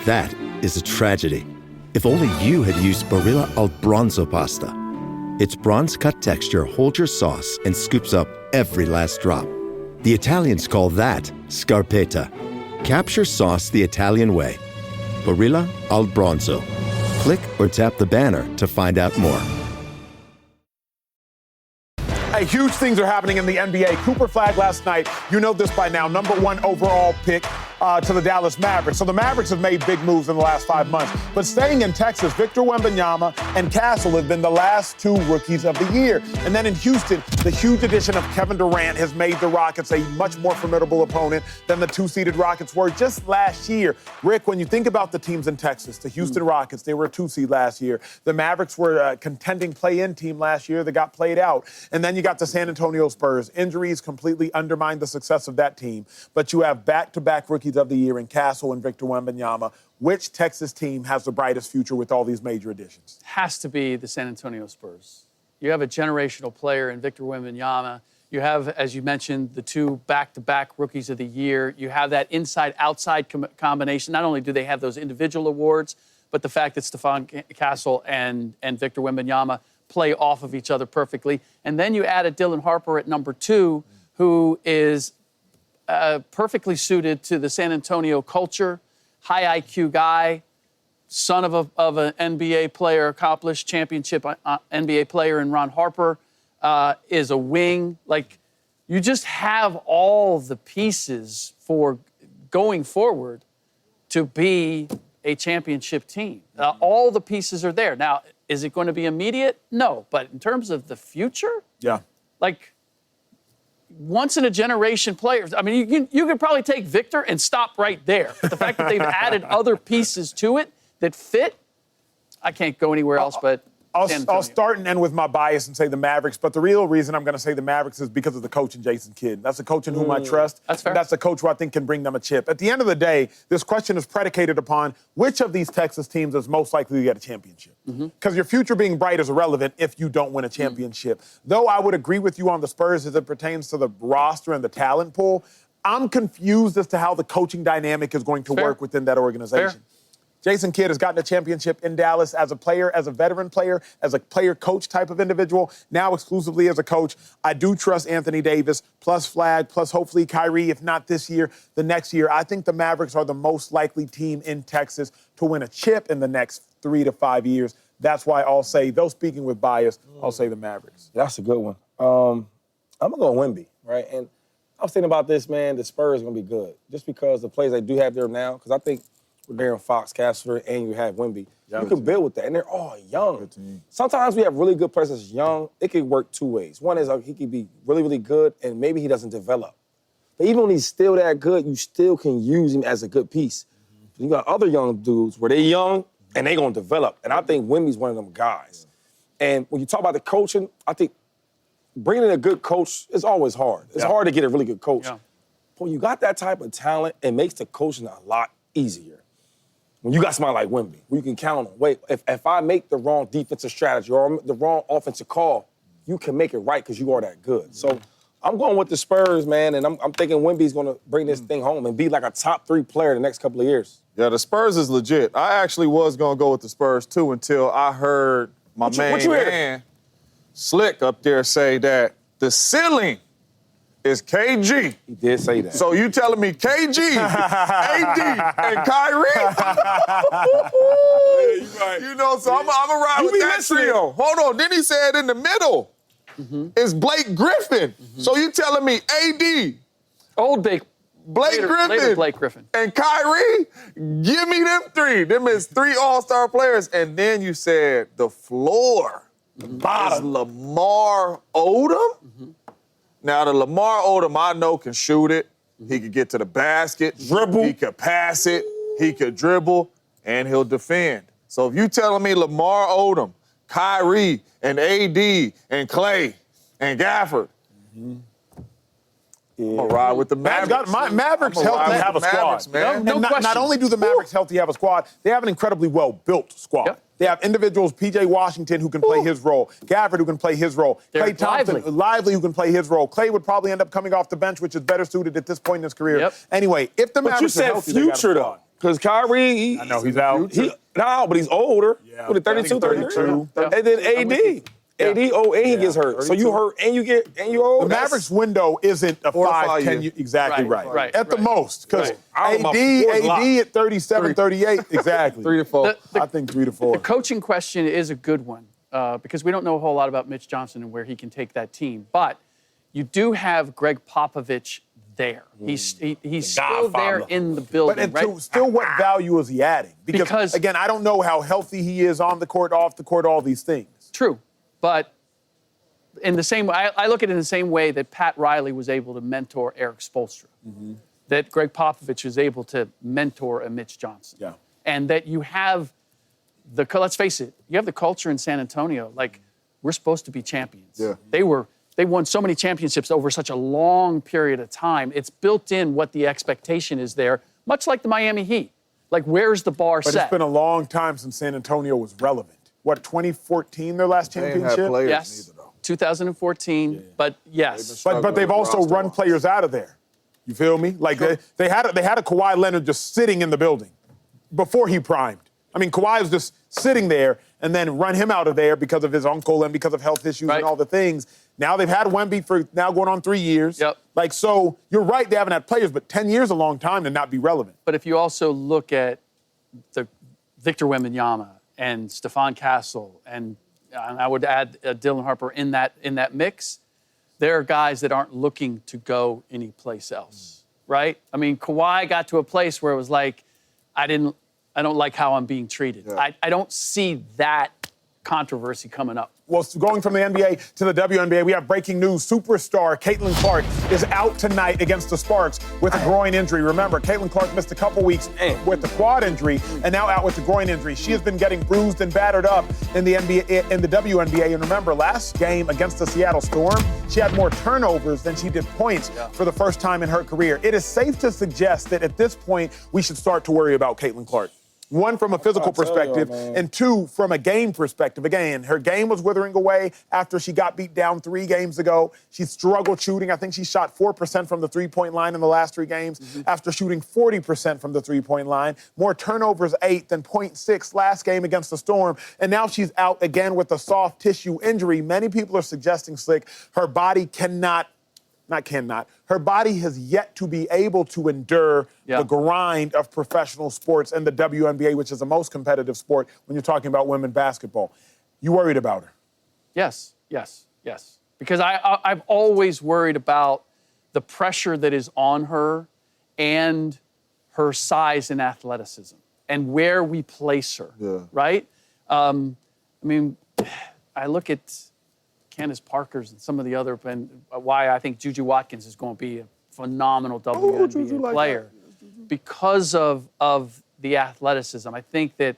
That is a tragedy. If only you had used Barilla al Bronzo pasta. Its bronze-cut texture holds your sauce and scoops up every last drop. The Italians call that scarpetta. Capture sauce the Italian way. Barilla al Bronzo. Click or tap the banner to find out more. hey, huge things are happening in the NBA. Cooper Flagg last night, you know this by now, #1 overall pick to the Dallas Mavericks. So the Mavericks have made big moves in the last 5 months. But staying in Texas, Victor Wembanyama and Castle have been the last two rookies of the year. And then in Houston, the huge addition of Kevin Durant has made the Rockets a much more formidable opponent than the two-seeded Rockets were just last year. Rick, when you think about the teams in Texas, the Houston Rockets, they were a two-seed last year. The Mavericks were a contending play-in team last year that got played out. And then you got the San Antonio Spurs. Injuries completely undermined the success of that team. But you have back-to-back rookies of the year in Castle and Victor Wembanyama. Which Texas team has the brightest future with all these major additions? Has to be the San Antonio Spurs. You have a generational player in Victor Wembanyama. You have, as you mentioned, the two back-to-back rookies of the year. You have that inside-outside combination. Not only do they have those individual awards, but the fact that Stephon Castle and Victor Wembanyama play off of each other perfectly. And then you add a Dylan Harper at number 2, who is perfectly suited to the San Antonio culture, high IQ guy, son of an NBA player, accomplished championship NBA player in Ron Harper, is a wing. Like, you just have all the pieces for going forward to be a championship team. All the pieces are there. Now, is it going to be immediate? No. But in terms of the future, Yeah. like, once-in-a-generation players. I mean, you could probably take Victor and stop right there. But the fact that they've added other pieces to it that fit, I can't go anywhere else but I'll start and end with my bias and say the Mavericks, but the real reason I'm going to say the Mavericks is because of the coach and Jason Kidd. That's a coach in whom I trust. That's fair. That's a coach who I think can bring them a chip. At the end of the day, this question is predicated upon which of these Texas teams is most likely to get a championship. Because your future being bright is irrelevant if you don't win a championship. Though I would agree with you on the Spurs as it pertains to the roster and the talent pool, I'm confused as to how the coaching dynamic is going to work within that organization. Fair. Jason Kidd has gotten a championship in Dallas as a player, as a veteran player, as a player-coach type of individual, now exclusively as a coach. I do trust Anthony Davis, plus Flagg, plus hopefully Kyrie, if not this year, the next year. I think the Mavericks are the most likely team in Texas to win a chip in the next 3 to 5 years. That's why I'll say, though speaking with bias, I'll say the Mavericks. That's a good one. I'm going to go Wemby, right? And I was thinking about this, man, the Spurs are going to be good. Just because the players they do have there now, because I think with Darren Fox, Castler, and you have Wemby, you can build with that. And they're all young. Sometimes we have really good players that's young. It could work two ways. One is he could be really, really good, and maybe he doesn't develop. But even when he's still that good, you still can use him as a good piece. You got other young dudes where they're young, and they're going to develop. And I think Wemby's one of them guys. And when you talk about the coaching, I think bringing in a good coach is always hard. It's hard to get a really good coach. But when you got that type of talent, it makes the coaching a lot easier. When you got somebody like Wemby, who you can count on. Wait, if I make the wrong defensive strategy or the wrong offensive call, you can make it right because you are that good. So I'm going with the Spurs, man, and I'm thinking Wemby's going to bring this thing home and be like a top 3 player the next couple of years. Yeah, the Spurs is legit. I actually was going to go with the Spurs, too, until I heard my main man, Slick, up there say that the ceiling is KG. He did say that. So you telling me KG, AD, and Kyrie? You know, so I'm going to ride with that trio. Hold on. Then he said in the middle is Blake Griffin. So you telling me AD, Later Blake Griffin, and Kyrie? Give me them 3. Them is 3 all-star players. And then you said the floor Bottom. is Lamar Odom. Now, the Lamar Odom I know can shoot it. He could get to the basket. Dribble. He could pass it. He could dribble. And he'll defend. So if you telling me Lamar Odom, Kyrie, and AD, and Clay, and Gafford, I'm going to ride with the Mavericks. Mavericks healthy have a squad. Man. No question. Not only do the Mavericks healthy have a squad, they have an incredibly well-built squad. Yep. They have individuals, P.J. Washington, who can play his role, Gafford, who can play his role, They're Klay Thompson, Lively, who can play his role. Clay would probably end up coming off the bench, which is better suited at this point in his career. Yep. Anyway, if the But you Mavericks are said healthy, they got a future, squad. though. Because Kyrie, I know he's out. But he's older. Yeah. What, 32, 32. And then AD. AD, and he gets hurt. So you hurt, and you old. The Mavericks window isn't a 4 to 5 5, 10 year. year. Exactly right. At the most. Because Right. AD at 37, 38, exactly. 3 to 4. I think 3 to 4. The coaching question is a good one because we don't know a whole lot about Mitch Johnson and where he can take that team. But you do have Greg Popovich there. He's still there in the building, But still, what value is he adding? Because, again, I don't know how healthy he is on the court, off the court, all these things. True, but in the same way, I look at it in the same way that Pat Riley was able to mentor Eric Spoelstra, that Greg Popovich was able to mentor a Mitch Johnson, and that you have let's face it, you have the culture in San Antonio. Like, we're supposed to be champions. Yeah. They won so many championships over such a long period of time. It's built in what the expectation is there, much like the Miami Heat. Like, where's the bar But set? it's been a long time since San Antonio was relevant. What, 2014, their last They ain't championship? had players Yes, neither, though. 2014, but yes. But they've also run players out of there. You feel me? Like, they had a Kawhi Leonard just sitting in the building before he primed. I mean, Kawhi was just sitting there and then run him out of there because of his uncle and because of health issues and all the things. Now they've had Wemby for now going on 3 years. Yep. Like, so you're right, they haven't had players, but 10 years is a long time to not be relevant. But if you also look at the Victor Wembanyama and Stephon Castle, and I would add Dylan Harper in that mix, there are guys that aren't looking to go anyplace else, right? I mean, Kawhi got to a place where it was like, I don't like how I'm being treated. Yeah. I don't see that controversy coming up. Well, going from the NBA to the WNBA, we have breaking news. Superstar Caitlin Clark is out tonight against the Sparks with a groin injury. Remember, Caitlin Clark missed a couple weeks with the quad injury and now out with the groin injury. She has been getting bruised and battered up in the NBA, in the WNBA. And remember, last game against the Seattle Storm, she had more turnovers than she did points for the first time in her career. It is safe to suggest that at this point, we should start to worry about Caitlin Clark. One, from a physical perspective, and two, from a game perspective. Again, her game was withering away after she got beat down 3 games ago. She struggled shooting. I think she shot 4% from the three-point line in the last 3 games after shooting 40% from the three-point line. More turnovers, 8 than 0.6 last game against the Storm. And now she's out again with a soft tissue injury. Many people are suggesting, Slick, her body her body has yet to be able to endure the grind of professional sports and the WNBA, which is the most competitive sport when you're talking about women basketball. You worried about her? Yes. Because I've always worried about the pressure that is on her and her size and athleticism and where we place her, right? I mean, I look at Candace Parker's and some of the other, and why I think Juju Watkins is going to be a phenomenal WNBA player because of the athleticism. I think that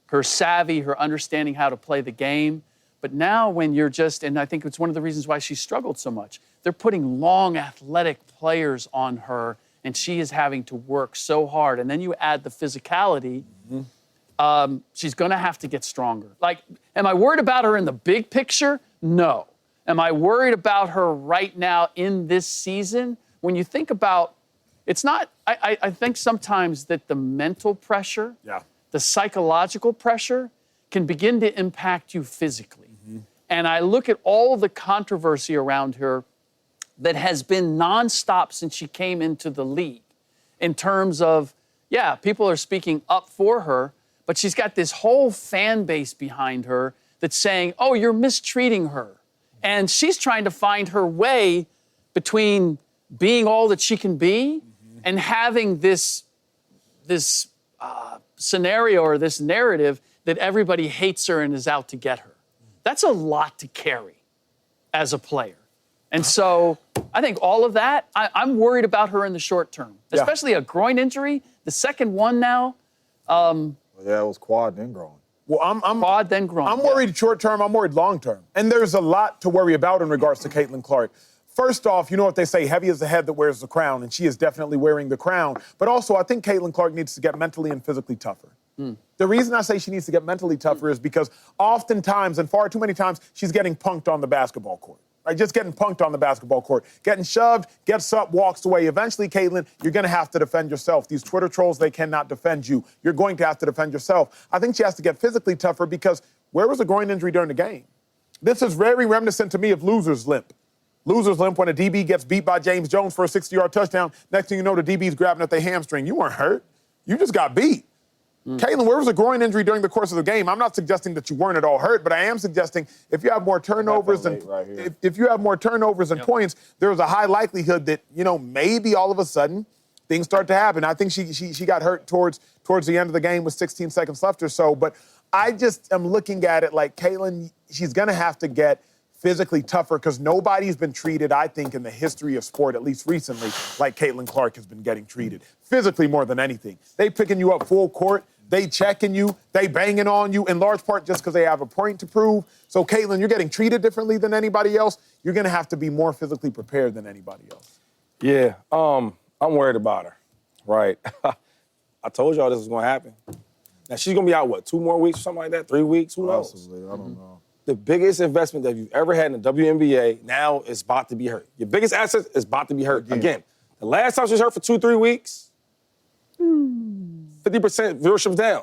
her savvy, her understanding how to play the game. But now when you're and I think it's one of the reasons why she struggled so much, they're putting long athletic players on her and she is having to work so hard. And then you add the physicality, she's going to have to get stronger. Like, am I worried about her in the big picture? No. Am I worried about her right now in this season? When you think about, it's not, I think sometimes that the mental pressure, the psychological pressure can begin to impact you physically. And I look at all the controversy around her that has been nonstop since she came into the league in terms of, people are speaking up for her, but she's got this whole fan base behind her that's saying, oh, you're mistreating her. And she's trying to find her way between being all that she can be and having this scenario or this narrative that everybody hates her and is out to get her. That's a lot to carry as a player. And so I think all of that, I'm worried about her in the short term, especially a groin injury, the second one now. Yeah, it was quad then groin. Well, I'm Quad, then groin. I'm worried short term. I'm worried long term. And there's a lot to worry about in regards to Caitlin Clark. First off, you know what they say, heavy is the head that wears the crown, and she is definitely wearing the crown. But also, I think Caitlin Clark needs to get mentally and physically tougher. The reason I say she needs to get mentally tougher is because oftentimes, and far too many times, she's getting punked on the basketball court. Right? Just getting punked on the basketball court. Getting shoved, gets up, walks away. Eventually, Caitlin, you're going to have to defend yourself. These Twitter trolls, they cannot defend you. You're going to have to defend yourself. I think she has to get physically tougher because where was the groin injury during the game? This is very reminiscent to me of loser's limp. Loser's limp when a DB gets beat by James Jones for a 60-yard touchdown. Next thing you know, the DB's grabbing at their hamstring. You weren't hurt. You just got beat. Caitlin, where was a groin injury during the course of the game? I'm not suggesting that you weren't at all hurt, but I am suggesting if you have more turnovers and if you have more turnovers and points, there's a high likelihood that, you know, maybe all of a sudden things start to happen. I think she got hurt towards the end of the game with 16 seconds left or so, but I just am looking at it like Caitlin, she's going to have to get physically tougher because nobody's been treated, I think, in the history of sport, at least recently, like Caitlin Clark has been getting treated. Physically more than anything. They picking you up full court. They checking you. They banging on you, in large part just because they have a point to prove. So, Caitlin, you're getting treated differently than anybody else. You're going to have to be more physically prepared than anybody else. Yeah, I'm worried about her, right? I told y'all this was going to happen. Now, she's going to be out, 2 more weeks or something like that? 3 weeks? Who knows? Possibly, I don't know. The biggest investment that you've ever had in the WNBA now is about to be hurt. Your biggest asset is about to be hurt again. The last time she was hurt for 2-3 weeks, 50% viewership's down.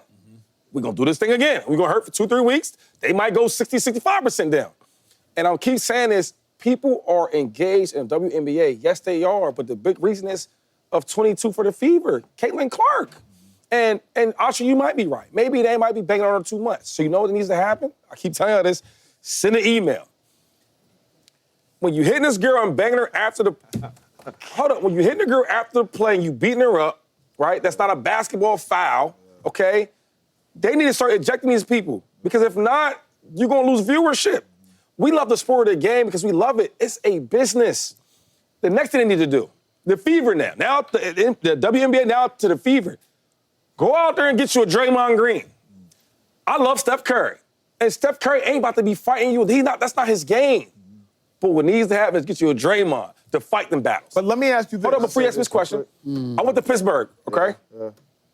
We're going to do this thing again. We're going to hurt for 2-3 weeks. They might go 60-65% down. And I'll keep saying this, people are engaged in WNBA. Yes, they are, but the big reason is of 22 for the Fever, Caitlin Clark. And Asha, you might be right. Maybe they might be banging on her too much. So you know what needs to happen? I keep telling you this. Send an email. When you hitting this girl and banging her after the... Hold up. When you hitting the girl after the play and you beating her up, right? That's not a basketball foul, okay? They need to start ejecting these people. Because if not, you're going to lose viewership. We love the sport of the game because we love it. It's a business. The next thing they need to do, the Fever now. Now the WNBA now to the Fever. Go out there and get you a Draymond Green. I love Steph Curry. And Steph Curry ain't about to be fighting you. That's not his game. But what needs to happen is get you a Draymond to fight them battles. But let me ask you this. Hold on, before you ask me this question. I went to Pittsburgh, okay?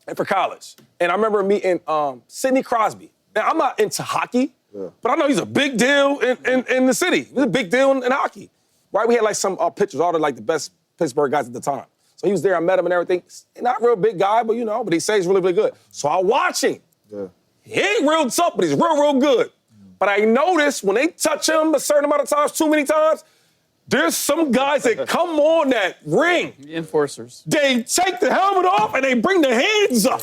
And for college. And I remember meeting Sidney Crosby. Now, I'm not into hockey, but I know he's a big deal in the city. He's a big deal in hockey. Right? We had like some pictures, all the the Pittsburgh guys at the time. So he was there, I met him and everything. Not a real big guy, but but he says he's really, really good. So I watch him. He ain't real tough, but he's real, real good. But I noticed when they touch him a certain amount of times, too many times, there's some guys that come on that ring. The enforcers. They take the helmet off and they bring their hands up.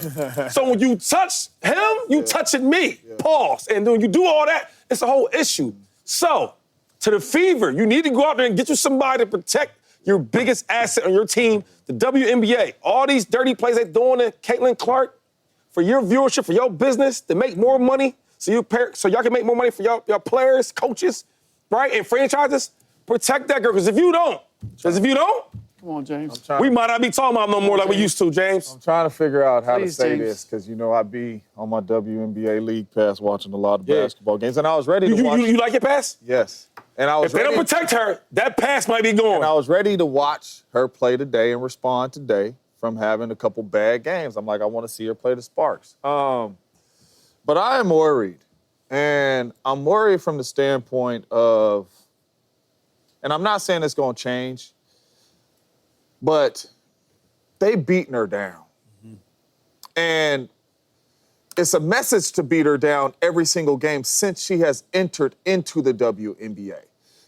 So when you touch him, you touching me. Pause. And then when you do all that, it's a whole issue. So, to the Fever, you need to go out there and get you somebody to protect your biggest asset on your team, the WNBA. All these dirty plays they're doing to Caitlin Clark for your viewership, for your business, to make more money, so y'all can make more money for your players, coaches, right, and franchises. Protect that girl, because if you don't, come on, James. We might not be talking about no more like we used to, James. I'm trying to figure out how Please, to say James. this, because, I be on my WNBA League Pass watching a lot of basketball games, and I was ready to watch. You like your pass? Yes. And I was If they don't protect her, that pass might be gone. And I was ready to watch her play today and respond today from having a couple bad games. I'm like, I want to see her play the Sparks. But I am worried. And I'm worried from the standpoint of, and I'm not saying it's going to change, but they beating her down. And it's a message to beat her down every single game since she has entered into the WNBA.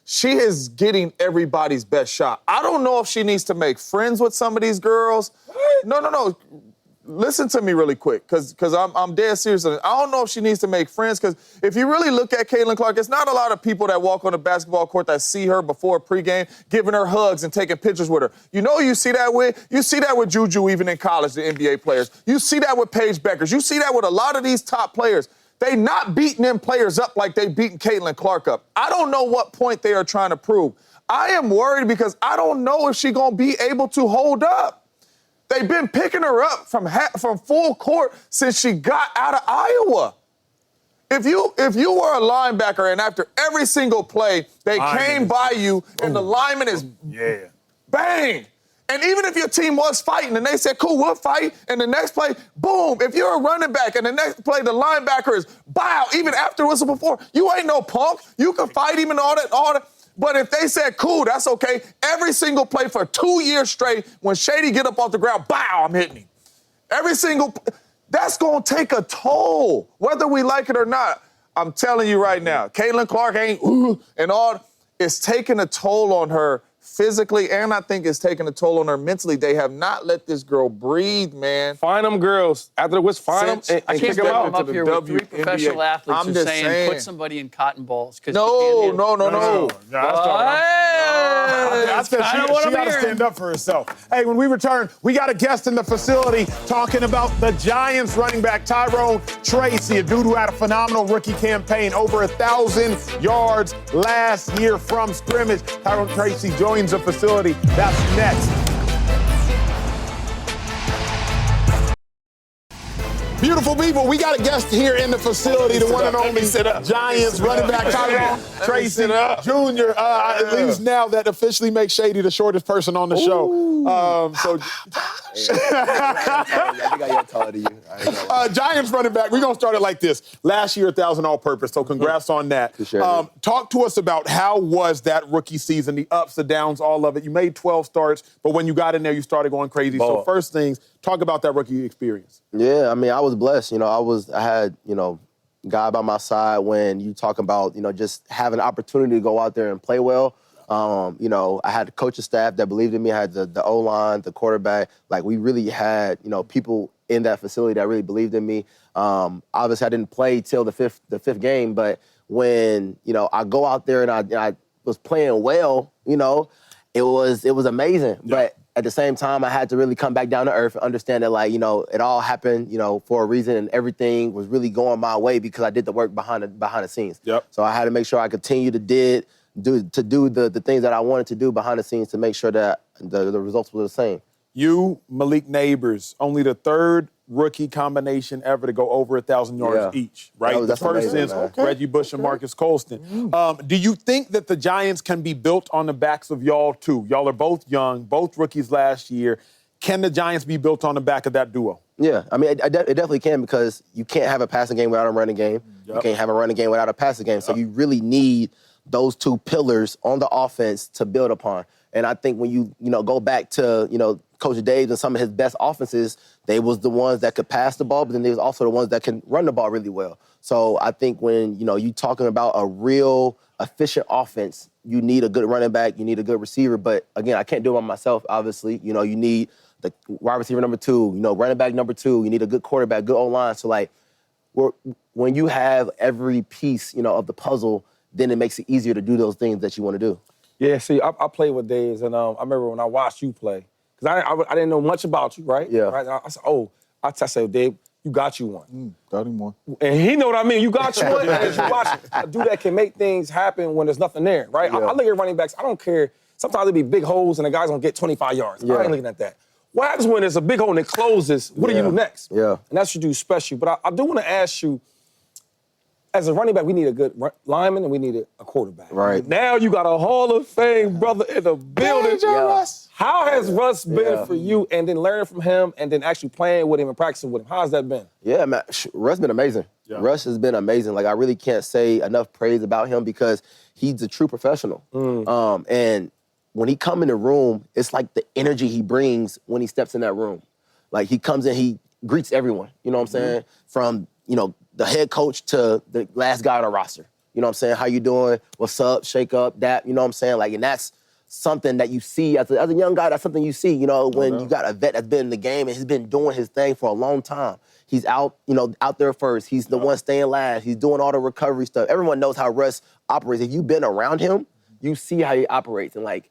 She is getting everybody's best shot. I don't know if she needs to make friends with some of these girls. No. Listen to me really quick, because I'm dead serious. I don't know if she needs to make friends, because if you really look at Caitlin Clark, it's not a lot of people that walk on the basketball court that see her before pregame, giving her hugs and taking pictures with her. You see that with Juju even in college, the NBA players. You see that with Paige Beckers. You see that with a lot of these top players. They not beating them players up like they beating Caitlin Clark up. I don't know what point they are trying to prove. I am worried because I don't know if she's going to be able to hold up. They've been picking her up from full court since she got out of Iowa. If you were a linebacker and after every single play, they came by you and the lineman is bang. And even if your team was fighting and they said, cool, we'll fight, and the next play, boom. If you're a running back and the next play the linebacker is bow, even after whistle before, you ain't no punk. You can fight him and all that. But if they said, cool, that's okay, every single play for 2 years straight, when Shady get up off the ground, bow, I'm hitting him. Every single, that's going to take a toll, whether we like it or not. I'm telling you right now, Caitlin Clark ain't and all. It's taking a toll on her physically, and I think it's taking a toll on her mentally. They have not let this girl breathe, man. Find them girls. After the whistle, find them and kick them I'm out. up here with 3 professional athletes who are saying put somebody in cotton balls. No. I said she got to stand up for herself. Hey, when we return, we got a guest in the facility talking about the Giants running back Tyrone Tracy, a dude who had a phenomenal rookie campaign, over 1,000 yards last year from scrimmage. Tyrone Tracy joins the facility. That's next. Beautiful people, we got a guest here in the facility, the one and only Giants running back Tyrone Tracy Jr. At least now that officially makes Shady the shortest person on the show. Giants running back, we're going to start it like this. Last year, 1,000 all-purpose, so congrats on that. Talk to us about how was that rookie season, the ups, the downs, all of it. You made 12 starts, but when you got in there, you started going crazy. So first things, talk about that rookie experience. Yeah, I mean, I was blessed. I had, God by my side when you talk about, just having an opportunity to go out there and play well. I had the coaching staff that believed in me. I had the O-line, the quarterback. Like, we really had, people in that facility that really believed in me. Obviously, I didn't play till the fifth game, but when, I go out there and I was playing well, it was amazing. Yeah. But at the same time, I had to really come back down to earth and understand that, it all happened, for a reason, and everything was really going my way because I did the work behind the scenes. Yep. So I had to make sure I continued to do the things that I wanted to do behind the scenes to make sure that the results were the same. You, Malik Neighbors, only the third rookie combination ever to go over 1,000 yards each, right? The first is Reggie Bush and Marcus Colston. Do you think that the Giants can be built on the backs of y'all too? Y'all are both young, both rookies last year. Can the Giants be built on the back of that duo? Yeah, I mean, it definitely can, because you can't have a passing game without a running game. Yep. You can't have a running game without a passing game. Yep. So you really need those two pillars on the offense to build upon. And I think when you go back to, Coach Dave and some of his best offenses, they was the ones that could pass the ball, but then they was also the ones that can run the ball really well. So I think when, you talking about a real efficient offense, you need a good running back, you need a good receiver. But again, I can't do it by myself, obviously. You need the wide receiver number 2, running back number 2, you need a good quarterback, good O-line. So when you have every piece, of the puzzle, then it makes it easier to do those things that you want to do. Yeah, see, I played with Daves, and I remember when I watched you play, because I didn't know much about you, right? Yeah. Right? I said, I said, Dave, you got you one. Got him one. And he know what I mean. You got you one. And as you watch, a dude that can make things happen when there's nothing there, right? Yeah. I look at running backs. I don't care. Sometimes there'll be big holes, and the guy's going to get 25 yards. Yeah. I ain't looking at that. What happens when there's a big hole and it closes? What do you do next? Yeah. And that's what you do special. But I do want to ask you, as a running back, we need a good lineman and we need a quarterback. Right. Now you got a Hall of Fame brother in the building. Yeah. How has Russ been for you, and then learning from him and then actually playing with him and practicing with him? How has that been? Yeah, man, Russ been amazing. Yeah. Russ has been amazing. I really can't say enough praise about him because he's a true professional. And when he come in the room, it's like the energy he brings when he steps in that room. He comes in, he greets everyone. You know what I'm saying? From, the head coach to the last guy on the roster. You know what I'm saying? How you doing? What's up? Shake up, that. You know what I'm saying? And that's something that you see as a young guy. That's something you see, when you got a vet that's been in the game and he's been doing his thing for a long time. He's out there first. He's the one staying last. He's doing all the recovery stuff. Everyone knows how Russ operates. If you've been around him, you see how he operates. And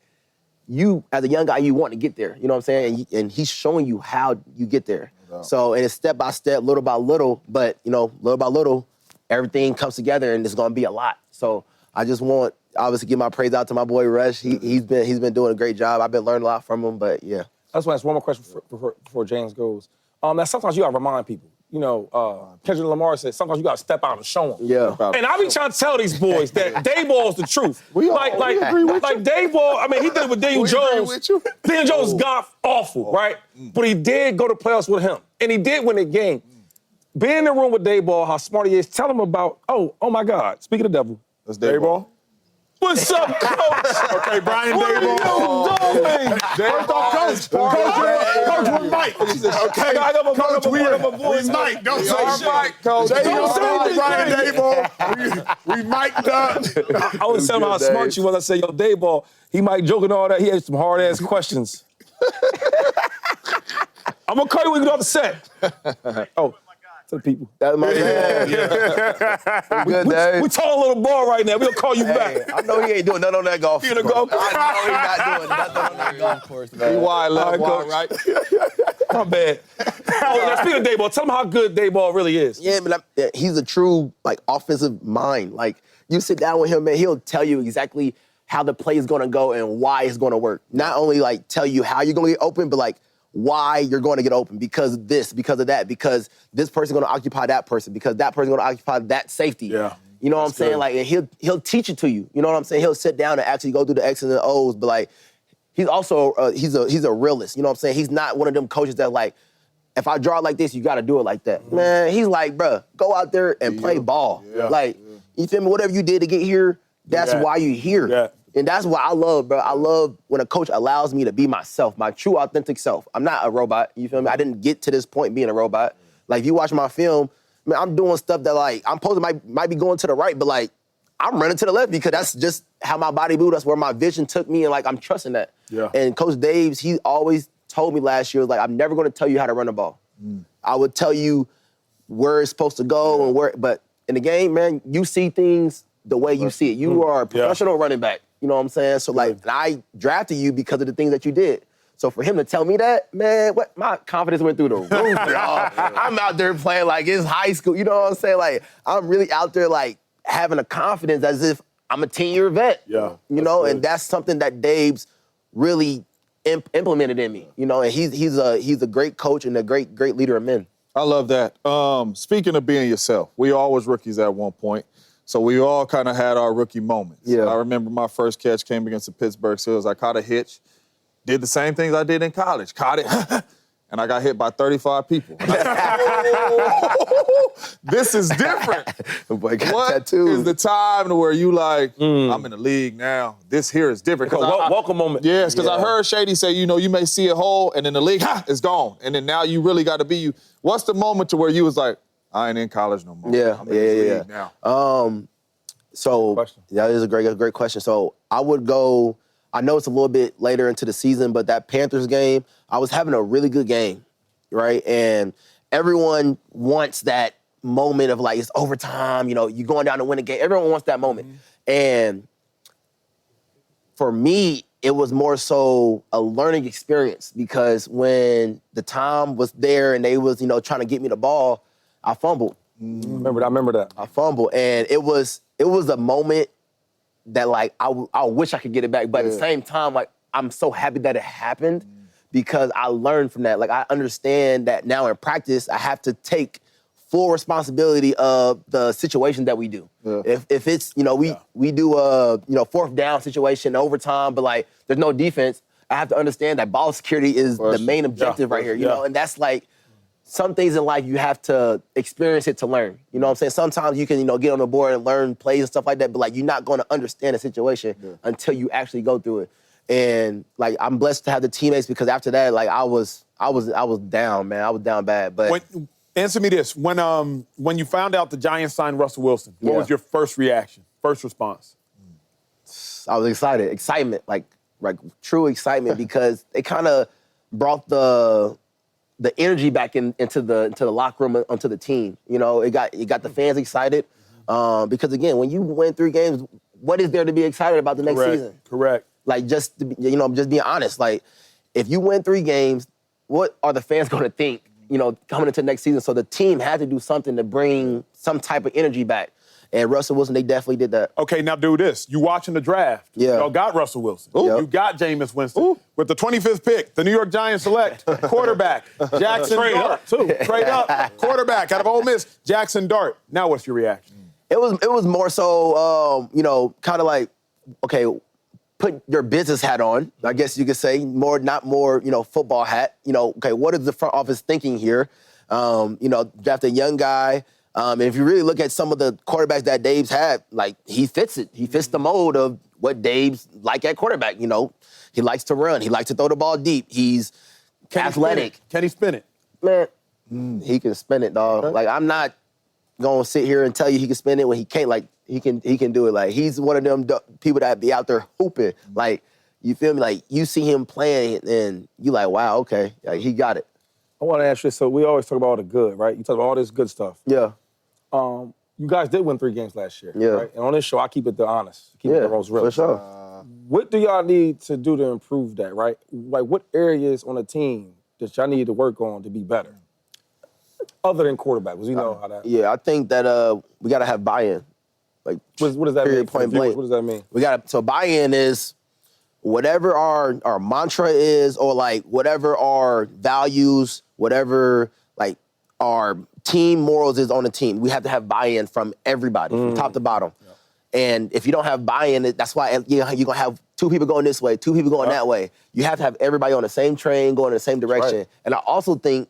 you, as a young guy, you want to get there. You know what I'm saying? And he's showing you how you get there. So, and it's step by step, little by little, but, little by little, everything comes together and it's gonna be a lot. So I just want obviously give my praise out to my boy Rush. He's been doing a great job. I've been learning a lot from him, but yeah. I just want to ask one more question before James goes. Now sometimes you gotta remind people. You know, Kendrick Lamar said sometimes you gotta step out and show them. Yeah. And I be trying to tell these boys that Dayball's the truth. We agree with like Dayball, I mean, he did it with Daniel Jones. With you. Daniel Jones got awful, right? But he did go to playoffs with him. And he did win a game. Being in the room with Dayball, how smart he is, tell him about, oh my God, speak of the devil. That's Dayball. What's up, Coach? Okay, Brian Dayball. What are you doing? First off, Coach, we're Mike. Okay, I got Coach, we Mike. Don't say All shit. right, Coach. Don't say anything. Brian Dayball. We mic'd up. I was telling him how smart you was. I said, yo, Dayball, he might joke and all that. He had some hard-ass questions. I'm going to call you when you get off the set. Oh, to the people. That's my man. Good, Dave. We talking a little ball right now. We'll call you back. I know he ain't doing nothing on that golf You gonna course. go? I know he's not doing nothing on that golf course, man. Be wide, left, All wide, right, right? My bad. Now, speaking of Dayball, tell him how good Dayball really is. Yeah, man, he's a true offensive mind. Like you sit down with him, man, he'll tell you exactly how the play is gonna go and why it's gonna work. Not only like tell you how you're gonna get open, but like why you're going to get open, because of this, because of that, because this person's going to occupy that person, because that person's going to occupy that safety. Yeah. You know what I'm saying? good. Like he'll teach it to you. You know what I'm saying? He'll sit down and actually go through the X's and O's, but like he's also he's a realist. You know what I'm saying? He's not one of them coaches that like, if I draw it like this, you got to do it like that. Man, he's like, bruh, go out there and play ball. Yeah. Like, you feel me? Whatever you did to get here, that's Yeah. why you're here. Yeah. And that's what I love, bro. I love when a coach allows me to be myself, my true, authentic self. I'm not a robot, you feel me? I didn't get to this point being a robot. Like, if you watch my film, man, I'm doing stuff that, like, I'm supposed to might be going to the right, but, like, I'm running to the left because that's just how my body moved. That's where my vision took me, and, like, I'm trusting that. Yeah. And Coach Daves, he always told me last year, like, I'm never going to tell you how to run the ball. I would tell you where it's supposed to go and where, but in the game, man, you see things the way you see it. You are a professional running back. You know what I'm saying? So, like, I drafted you because of the things that you did. So for him to tell me that, man, my confidence went through the roof, y'all. I'm out there playing like it's high school. You know what I'm saying? Like, I'm really out there, like, having a confidence as if I'm a 10-year vet. Yeah. You know, and that's something that Dave's really implemented in me. You know, and he's a great coach and a great leader of men. I love that. Speaking of being yourself, we all was rookies at one point. So we all kind of had our rookie moments. Yeah. I remember my first catch came against the Pittsburgh Steelers. I caught a hitch, did the same things I did in college. Caught it, and I got hit by 35 people. And I said, this is different. Boy, got What tattoos. is the time to where you like, I'm in the league now. This here is different. Welcome moment. Yes, because I heard Shady say, you know, you may see a hole, and then the league, it's gone. And then now you really got to be you. What's the moment to where you was like, I ain't in college no more. Yeah, I'm in this league now. So that is a great question. So I would go, I know it's a little bit later into the season, but that Panthers game, I was having a really good game, right? And everyone wants that moment of like, it's overtime, you know, you're going down to win a game. Everyone wants that moment. And for me, it was more so a learning experience because when the time was there and they was, you know, trying to get me the ball, I fumbled. I remember that. I fumbled, and it was a moment that, like, I wish I could get it back, but at the same time, like, I'm so happy that it happened because I learned from that. Like, I understand that now in practice, I have to take full responsibility of the situation that we do. Yeah. If it's, you know, we do a, you know, fourth down situation, overtime, but, like, there's no defense, I have to understand that ball security is the main objective right here, you know, and that's, like, some things in life you have to experience it to learn. You know what I'm saying? Sometimes you can, you know, get on the board and learn plays and stuff like that, but like you're not going to understand the situation until you actually go through it. And like I'm blessed to have the teammates because after that, like I was down, man. I was down bad. But Answer me this: when you found out the Giants signed Russell Wilson, what was your first reaction, first response? I was excited, like true excitement because it kind of brought the energy back into the locker room, onto the team. You know, it got the fans excited because again, when you win 3 games, what is there to be excited about the next season? Correct. Like just to be, you know, just being honest. Like if you win 3 games, what are the fans going to think coming into next season. So the team had to do something to bring some type of energy back. And Russell Wilson, they definitely did that. Okay, now do this. You watching the draft. Yeah. Y'all got Russell Wilson. Yep. You got Jameis Winston. With the 25th pick, the New York Giants select quarterback, Jackson Dart. Trade up. Quarterback out of Ole Miss, Jackson Dart. Now what's your reaction? It was more so, kind of like, okay, put your business hat on, I guess you could say, not more, football hat. Okay, what is the front office thinking here? Draft a young guy. And if you really look at some of the quarterbacks that Dave's had, like, he fits it. He fits the mold of what Dave's like at quarterback. He likes to run. He likes to throw the ball deep. He's athletic. Can he spin it? Man, he can spin it, dog. Like, I'm not going to sit here and tell you he can spin it when he can't. Like, he can do it. Like, he's one of them people that be out there hooping. Like, you feel me? Like, you see him playing and you like, wow, okay. Like, he got it. I want to ask you, so we always talk about all the good, right? You talk about all this good stuff. Yeah. You guys did win 3 games last year, Yeah. right? And on this show, I keep it the honest. Keep it the most real. For sure. What do y'all need to do to improve that, right? Like, what areas on the team that y'all need to work on to be better? Other than quarterback, because you know how that... Yeah, I think that we got to have buy-in. Like, What does that period, mean? point blank. What does that mean? So buy-in is whatever our mantra is, or like whatever our values, whatever like our team morals is on the team. We have to have buy-in from everybody, from top to bottom. Yeah. And if you don't have buy-in, that's why you're gonna have 2 people going this way, 2 people going that way. You have to have everybody on the same train, going in the same direction. Right. And I also think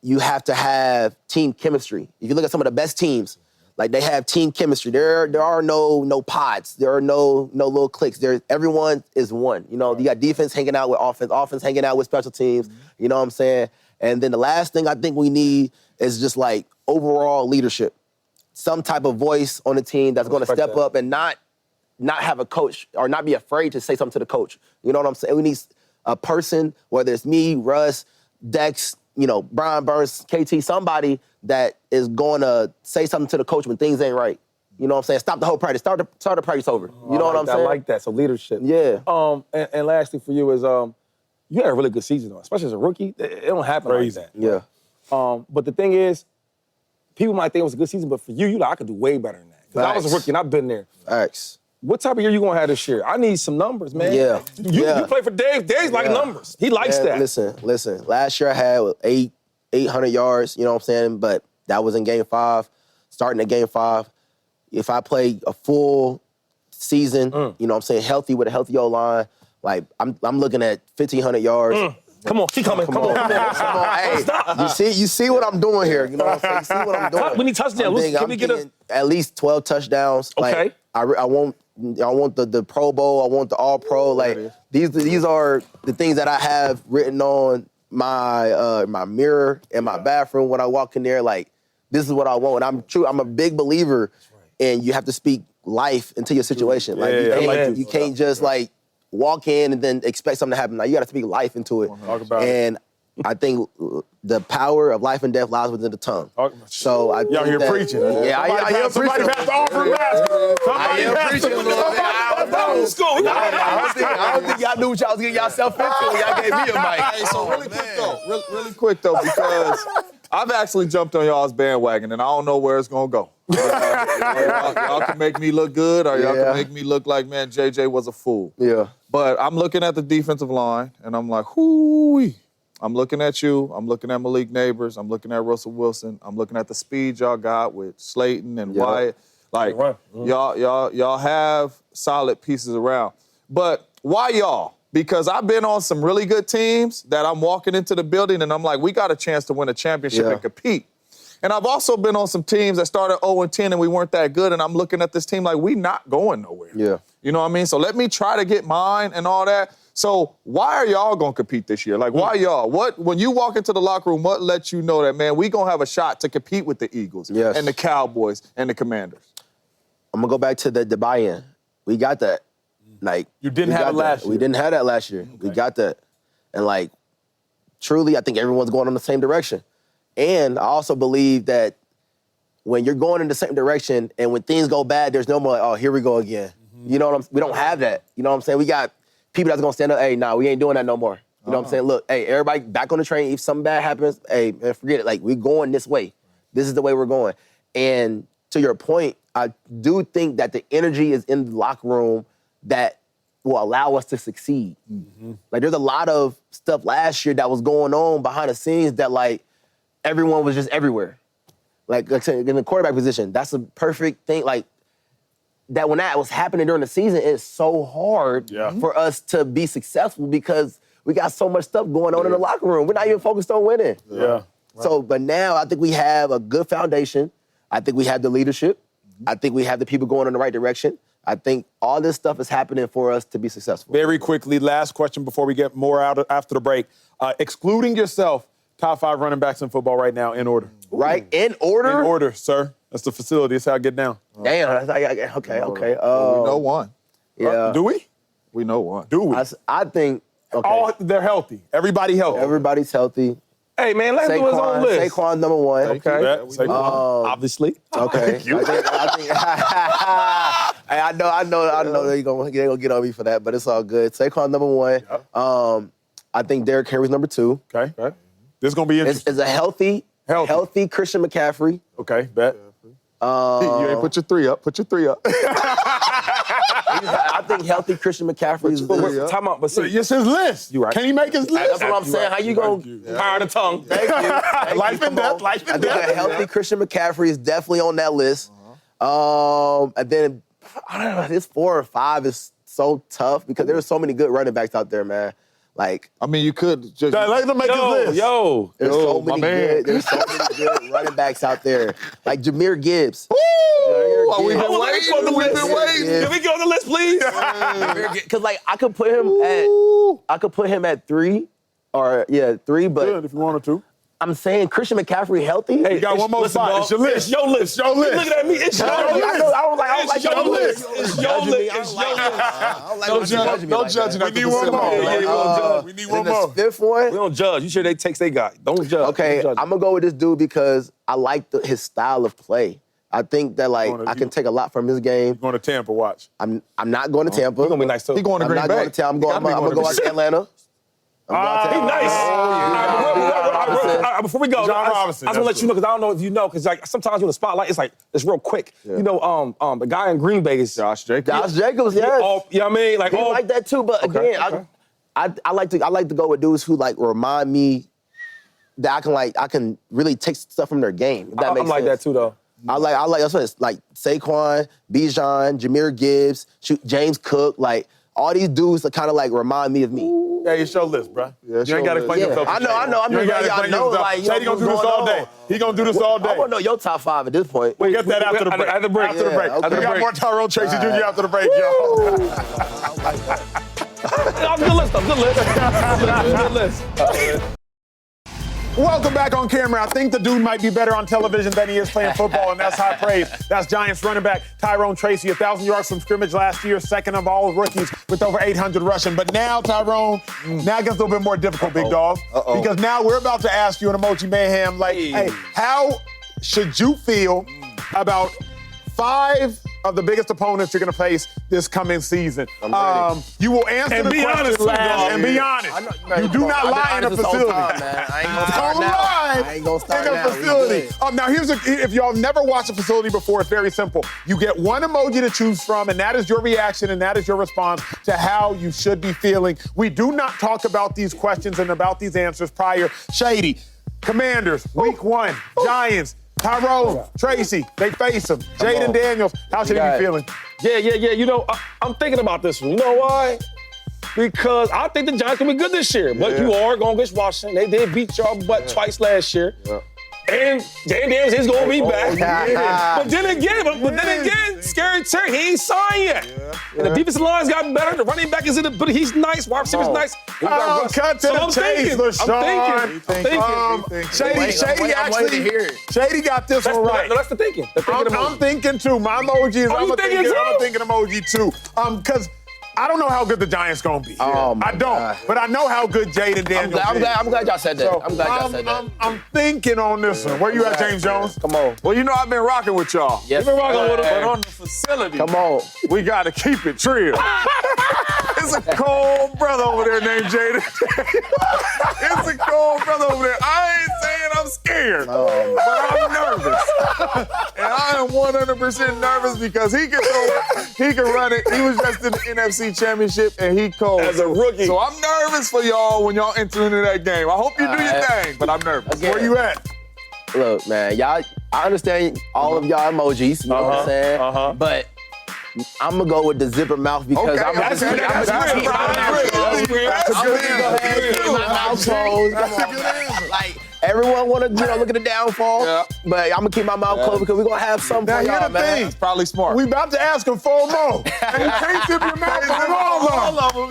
you have to have team chemistry. If you look at some of the best teams, like, they have team chemistry. There are no pods. There are no little cliques. Everyone is one. You got defense hanging out with offense hanging out with special teams. You know what I'm saying? And then the last thing I think we need is just like overall leadership. Some type of voice on the team that's going to step up and not have a coach, or not be afraid to say something to the coach. You know what I'm saying? We need a person, whether it's me, Russ, Dex, Brian Burns, KT, somebody that is going to say something to the coach when things ain't right. You know what I'm saying? Stop the whole practice. Start the practice over. You know what I'm saying? I like that. So leadership. Yeah. And lastly for you is you had a really good season, though, especially as a rookie. It don't happen like that. Yeah. But the thing is, people might think it was a good season, but for you, like, I could do way better than that. Because I was a rookie and I've been there. Facts. What type of year you gonna have this year? I need some numbers, man. Yeah. You play for Dave. Dave's like numbers. He likes that. Listen. Last year I had 800 yards, you know what I'm saying? But that was in Game 5. Starting at Game 5. If I play a full season, you know what I'm saying, healthy with a healthy O-line, like, I'm looking at 1,500 yards. Come on, keep coming. Come on. Hey, you see what I'm doing here? You know what I'm saying? You see what I'm doing? We need touchdowns. Can we get at least 12 touchdowns? Okay. Like, I want the Pro Bowl. I want the All Pro. Like, these are the things that I have written on my mirror in my bathroom when I walk in there. Like, this is what I want. And I'm a big believer in you have to speak life into your situation. Like, you can't just like walk in and then expect something to happen. Like, you got to speak life into it. Talk about and I think the power of life and death lies within the tongue. So I y'all here preaching. Yeah, I am somebody preaching. has to offer a mask. I am preaching a little bit. I don't think y'all knew what y'all was getting yourself into when y'all gave me a mic. Hey, so really quick though, because I've actually jumped on y'all's bandwagon, and I don't know where it's gonna go. Y'all can make me look good, or y'all can make me look like, man, JJ was a fool. Yeah. But I'm looking at the defensive line, and I'm like, hoo-wee. I'm looking at you. I'm looking at Malik Neighbors. I'm looking at Russell Wilson. I'm looking at the speed y'all got with Slayton and Wyatt. Like, y'all have solid pieces around. But why y'all? Because I've been on some really good teams that I'm walking into the building and I'm like, we got a chance to win a championship and compete. And I've also been on some teams that started 0-10 and we weren't that good, and I'm looking at this team like, we not going nowhere. Yeah. You know what I mean? So let me try to get mine and all that. So why are y'all going to compete this year? Like, why y'all? When you walk into the locker room, what lets you know that, man, we going to have a shot to compete with the Eagles and the Cowboys and the Commanders? I'm going to go back to the buy-in. We got that. Like, you didn't have it last year. We didn't have that last year. Okay. We got that. And, like, truly, I think everyone's going in the same direction. And I also believe that when you're going in the same direction and when things go bad, there's no more like, oh, here we go again. You know what I'm saying? We don't have that. You know what I'm saying? We got people that's going to stand up, hey, nah, we ain't doing that no more. You know know what I'm saying? Look, hey, everybody back on the train. If something bad happens, hey, man, forget it. Like, we're going this way. This is the way we're going. And to your point, I do think that the energy is in the locker room that will allow us to succeed. Like, there's a lot of stuff last year that was going on behind the scenes that, like, everyone was just everywhere. Like I said, in the quarterback position, that's a perfect thing. Like, that when that was happening during the season, it's so hard for us to be successful because we got so much stuff going on in the locker room. We're not even focused on winning. So, but now I think we have a good foundation. I think we have the leadership. I think we have the people going in the right direction. I think all this stuff is happening for us to be successful. Very quickly, last question before we get more out after the break. Excluding yourself, top 5 running backs in football right now in order. Right? In order? In order, sir. That's the facility. That's how I get down. Damn. Okay. We know one. Yeah. Do we? We know one. Do we? I think, okay. All they're healthy. Everybody healthy. Everybody's healthy. Hey, man, let's do his own list. Saquon, number 1. Okay. Saquon, obviously. Okay. Thank you. I know they're gonna get on me for that, but it's all good. Saquon, number 1. I think Derrick Henry's number 2. Okay. This is going to be interesting. It's a healthy Christian McCaffrey. Okay, bet. You ain't put your 3 up. Put your 3 up. I think healthy Christian McCaffrey is Time out, but see. It's his list. You right. Can he make his list? That's what I'm saying. How you going to... Power of the tongue. Thank you. Life and death. I think a healthy Christian McCaffrey is definitely on that list. And then, I don't know, this 4 or 5 is so tough because there are so many good running backs out there, man. Like, I mean, you could just... Let him make his list. There's so many good running backs out there. Like Jahmyr Gibbs. We've been waiting. Can we get on the list, please? Because, like, I could put him at 3. Or, 3, but... Good if you wanted to. I'm saying Christian McCaffrey healthy. Hey, you got one more spot. It's your list. It's your list. Your list. Looking at me, it's your list. I don't like your list. It's your list. Don't judge. We need one more. We need one more. The 5th one. We don't judge. You sure they takes they got. Don't judge. Okay, Don't judge. I'm going to go with this dude because I like his style of play. I think that, like, I can take a lot from his game. Going to Tampa, watch. I'm not going to Tampa. He's going to be nice, too. He going to Green Bay. I'm not going to Tampa. I'm going to go out to Atlanta. He's nice. Before we go, John Robinson. I was going to let you know, because I don't know if you know, because like sometimes when the spotlight, it's like, it's real quick. You know, the guy in Green Bay is... Josh Jacobs. Josh Jacobs, yes. You know what I mean? Like, He like that too, but again, I like to go with dudes who, like, remind me that I can really take stuff from their game. If that makes sense. I'm like that too, though. I like that's what it's like. Saquon, Bijan, Jahmyr Gibbs, James Cook, like all these dudes that kind of like remind me of me. Yeah, it's your list, bro. Yeah, you ain't got to explain yourself. I know. You ain't got to explain yourself. Like, Shady gonna do this all day. He gonna do this all day. I want to know your top 5 at this point. We'll get that after the break. After the break. After the break. Okay. We got more Tyrone Tracy Jr. after the break, Good list. Welcome back on camera. I think the dude might be better on television than he is playing football, and that's high praise. That's Giants running back Tyrone Tracy, 1,000 yards from scrimmage last year, second of all rookies with over 800 rushing. But now, Tyrone, now it gets a little bit more difficult, big dog. Because now we're about to ask you an Emoji Mayhem, like, hey, how should you feel about 5 of the biggest opponents you're going to face this coming season? You will answer the question last and be honest. You do not lie in a facility. Don't lie I ain't gonna start in a now. facility. Now, if y'all have never watched a facility before, it's very simple. You get one emoji to choose from, and that is your reaction, and that is your response to how you should be feeling. We do not talk about these questions and about these answers prior. Shady, Commanders, Week 1, Giants, Tyrone, Tracy, they face him. Jaden Daniels, how should he be feeling? Yeah. You know, I'm thinking about this one. You know why? Because I think the Giants will be good this year. But you are going against Washington. They did beat y'all butt twice last year. And Jaden Daniels is going to be back. But then again, Scary Terry, he ain't signed yet. And the defensive line's gotten better. The running back is in it, but he's nice. Wide receiver's nice. Cut to the chase, LaShawn. I'm thinking. Shady got this one right. No, that's the thinking. I'm thinking too. My emoji is, I'm a thinking emoji too. Because I don't know how good the Giants gonna be. I don't, but I know how good Jaden Daniels is. I'm glad y'all said that. So, I'm glad y'all said that. I'm thinking on this one. Where you at, James Jones? Come on. Well, you know I've been rocking with y'all. Yes, You've been rocking with But him. on the facility, Come on. we got to keep it real. It's a cold brother over there named Jaden. It's a cold brother over there. I ain't saying I'm scared, but I'm nervous. And I am 100% nervous because he can throw it, he can run it. He was just in the NFC Championship, and he cold. As a rookie. So I'm nervous for y'all when y'all enter into that game. I hope you do your thing, but I'm nervous. Again. Where you at? Look, man, y'all, I understand all of y'all emojis, you know what I'm saying? But I'm gonna go with the zipper mouth because I'm gonna keep my mouth closed. Like, everyone wanna, look at the downfall, but I'm gonna keep my mouth closed because we're gonna have something for y'all, man. That's probably smart. We about to ask him for more. And you can't zip your mouth on all of them.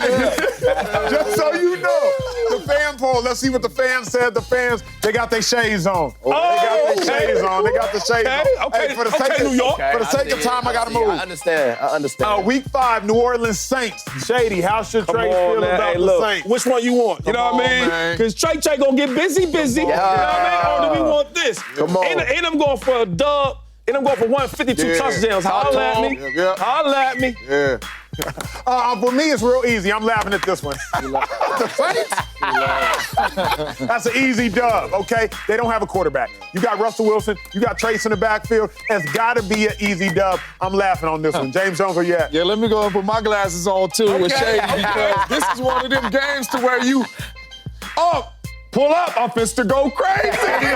Just so you know. The fan poll, let's see what the fans said. The fans, they got their shades on. They got their shades on. They got the shades on. Okay, Hey, for the sake of time, I gotta move. I understand. Week 5, New Orleans Saints. Shady, how should Trey feel about the Saints? Which one you want? You know what I mean? Because Trey gonna get busy. You know what I mean? Or do we want this? Come on. And I'm going for a dub. And I'm going for 152 touchdowns. Holla at me. Holla at me. Yeah. For me, it's real easy. I'm laughing at this one. The Saints? That's an easy dub, okay? They don't have a quarterback. You got Russell Wilson. You got Trace in the backfield. It's got to be an easy dub. I'm laughing on this one. James Jones, where you at? Yeah, let me go and put my glasses on, too, with Shady, because this is one of them games to where you pull up, offense to go crazy.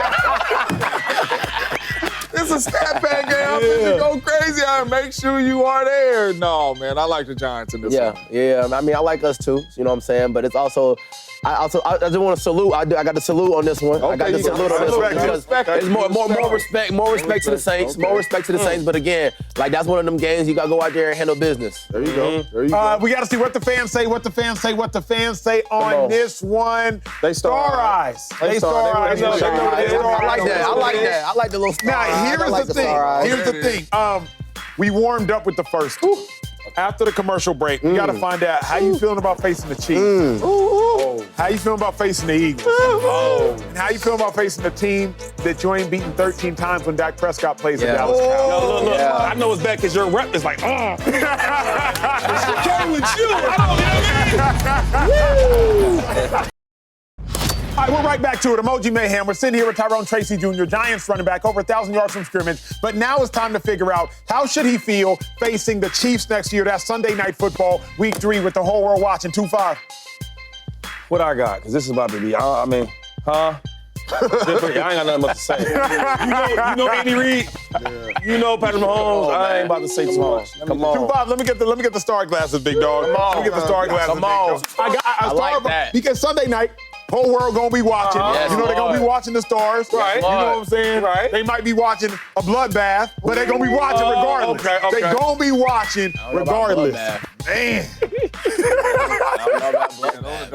It's a stat pack game. Offense to go crazy. Make sure you are there. No, man, I like the Giants in this one. Yeah. I mean, I like us too. You know what I'm saying? But it's also, I just want to salute. I got to salute on this one. I got to salute on this one because it's more respect to the Saints. More respect to the Saints. But again, like that's one of them games you got to go out there and handle business. There you go. There you go. We got to see what the fans say. What the fans say on this one. They star eyes. They star eyes. I like that. I like the little star eyes. Now, here's the thing. We warmed up with the first. After the commercial break, we got to find out how you feeling about facing the Chiefs. How you feeling about facing the Eagles? And how you feeling about facing the team that you ain't beaten 13 times when Dak Prescott plays in Dallas Cowboys? Look. I know it's bad because your rep is like, It's okay with you. I don't All right, we're right back to it. Emoji Mayhem. We're sitting here with Tyrone Tracy Jr., Giants running back, over 1,000 yards from scrimmage. But now it's time to figure out how should he feel facing the Chiefs next year. That's Sunday Night Football, Week 3, with the whole world watching. 2-5. What I got? Because this is about to be, I ain't got nothing much to say. You know Andy Reid. You know Patrick Mahomes. I ain't about to say too much. Come on. 2-5. Let me get the star glasses, big dog. Let me get the star glasses, big dog. I like that. Because Sunday night, whole world gonna be watching. Yes, they're gonna be watching the stars. Right. You know what I'm saying? Right. They might be watching a bloodbath, but they're gonna be watching regardless. Okay. They're gonna be watching regardless. Man.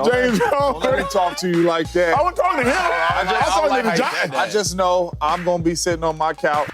James Jones. Don't let me talk to you like that. I wasn't talking to him. I just know I'm going to be sitting on my couch,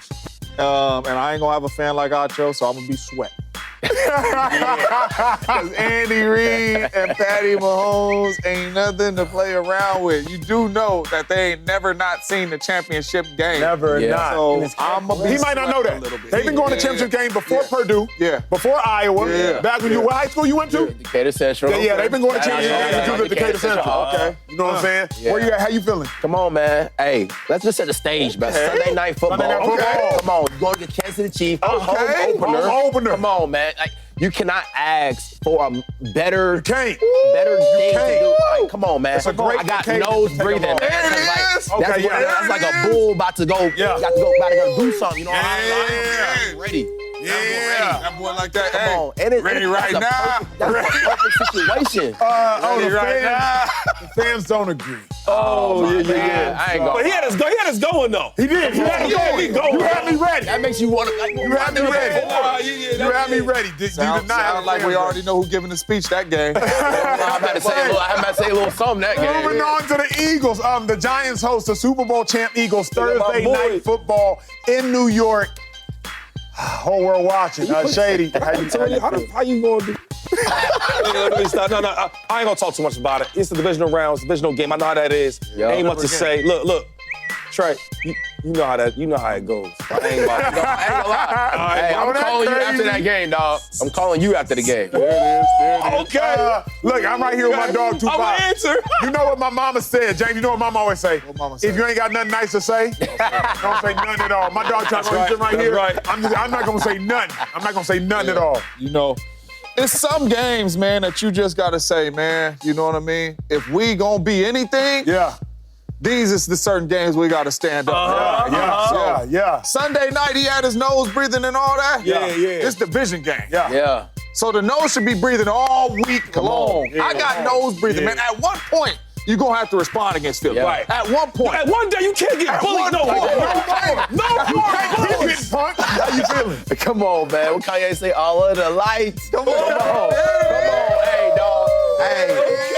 and I ain't going to have a fan like Acho, so I'm going to be sweating. Because Andy Reid and Patty Mahomes ain't nothing to play around with. You do know that they ain't never not seen the championship game. Never not. So He might not know that. They've been going to championship game before Purdue, before Iowa, back when what high school you went to? Decatur Central. Yeah, they've been going to championship games at Decatur Central. Okay. You know what I'm saying? Yeah. Where you at? How you feeling? Come on, man. Hey, let's just set the stage, man. Sunday Night Football. Sunday Night Football. Come on, you're going to get Kansas City Chiefs. Home opener. Come on, man. Like, you cannot ask for a better thing to do. Like, come on, man. I got nose breathing, man. That's like a bull about to go. About to go do something. You know what I'm ready. That boy like that. Come on. And ready right now. That's a perfect situation. The fans don't agree. Yeah. I ain't going. But he had us going, though. He did. You had me ready. That makes you want to. You had me ready. You had me ready. Sound like we already know who's giving the speech that game. I'm about to say a little something that game. Moving on to the Eagles. The Giants host the Super Bowl champ Eagles Thursday Night Football in New York. Whole world watching. Shady. How you going to do? Let me stop. No, I ain't going to talk too much about it. It's the divisional rounds, divisional game. I know how that is. Ain't much to say. Look. Trey, You know how it goes. I ain't gonna lie. Hey, I'm calling you after that game, dog. I'm calling you after the game. There it is. Okay. Look, I'm right here with my dog, Tupac. I'm gonna answer. You know what my mama said, James? You know what mama always say? What mama say? If you ain't got nothing nice to say, don't say nothing at all. My dog Tyrone right here. Right. I'm not gonna say nothing. I'm not gonna say nothing at all. You know, it's some games, man, that you just gotta say, man, you know what I mean? If we gonna be anything, Yeah. these is the certain games we gotta stand up. Yeah. Sunday night, he had his nose breathing and all that. Yeah. It's division game. Yeah. So the nose should be breathing all week long. Yeah. I got nose breathing, man. At one point, you're gonna have to respond against Philly. Yeah. Right. At one point. At one day, you can't get bullied no more. Keep getting punched. How you feeling? Come on, man. What Kanye say? All of the lights. Come on. Hey, dog. Hey,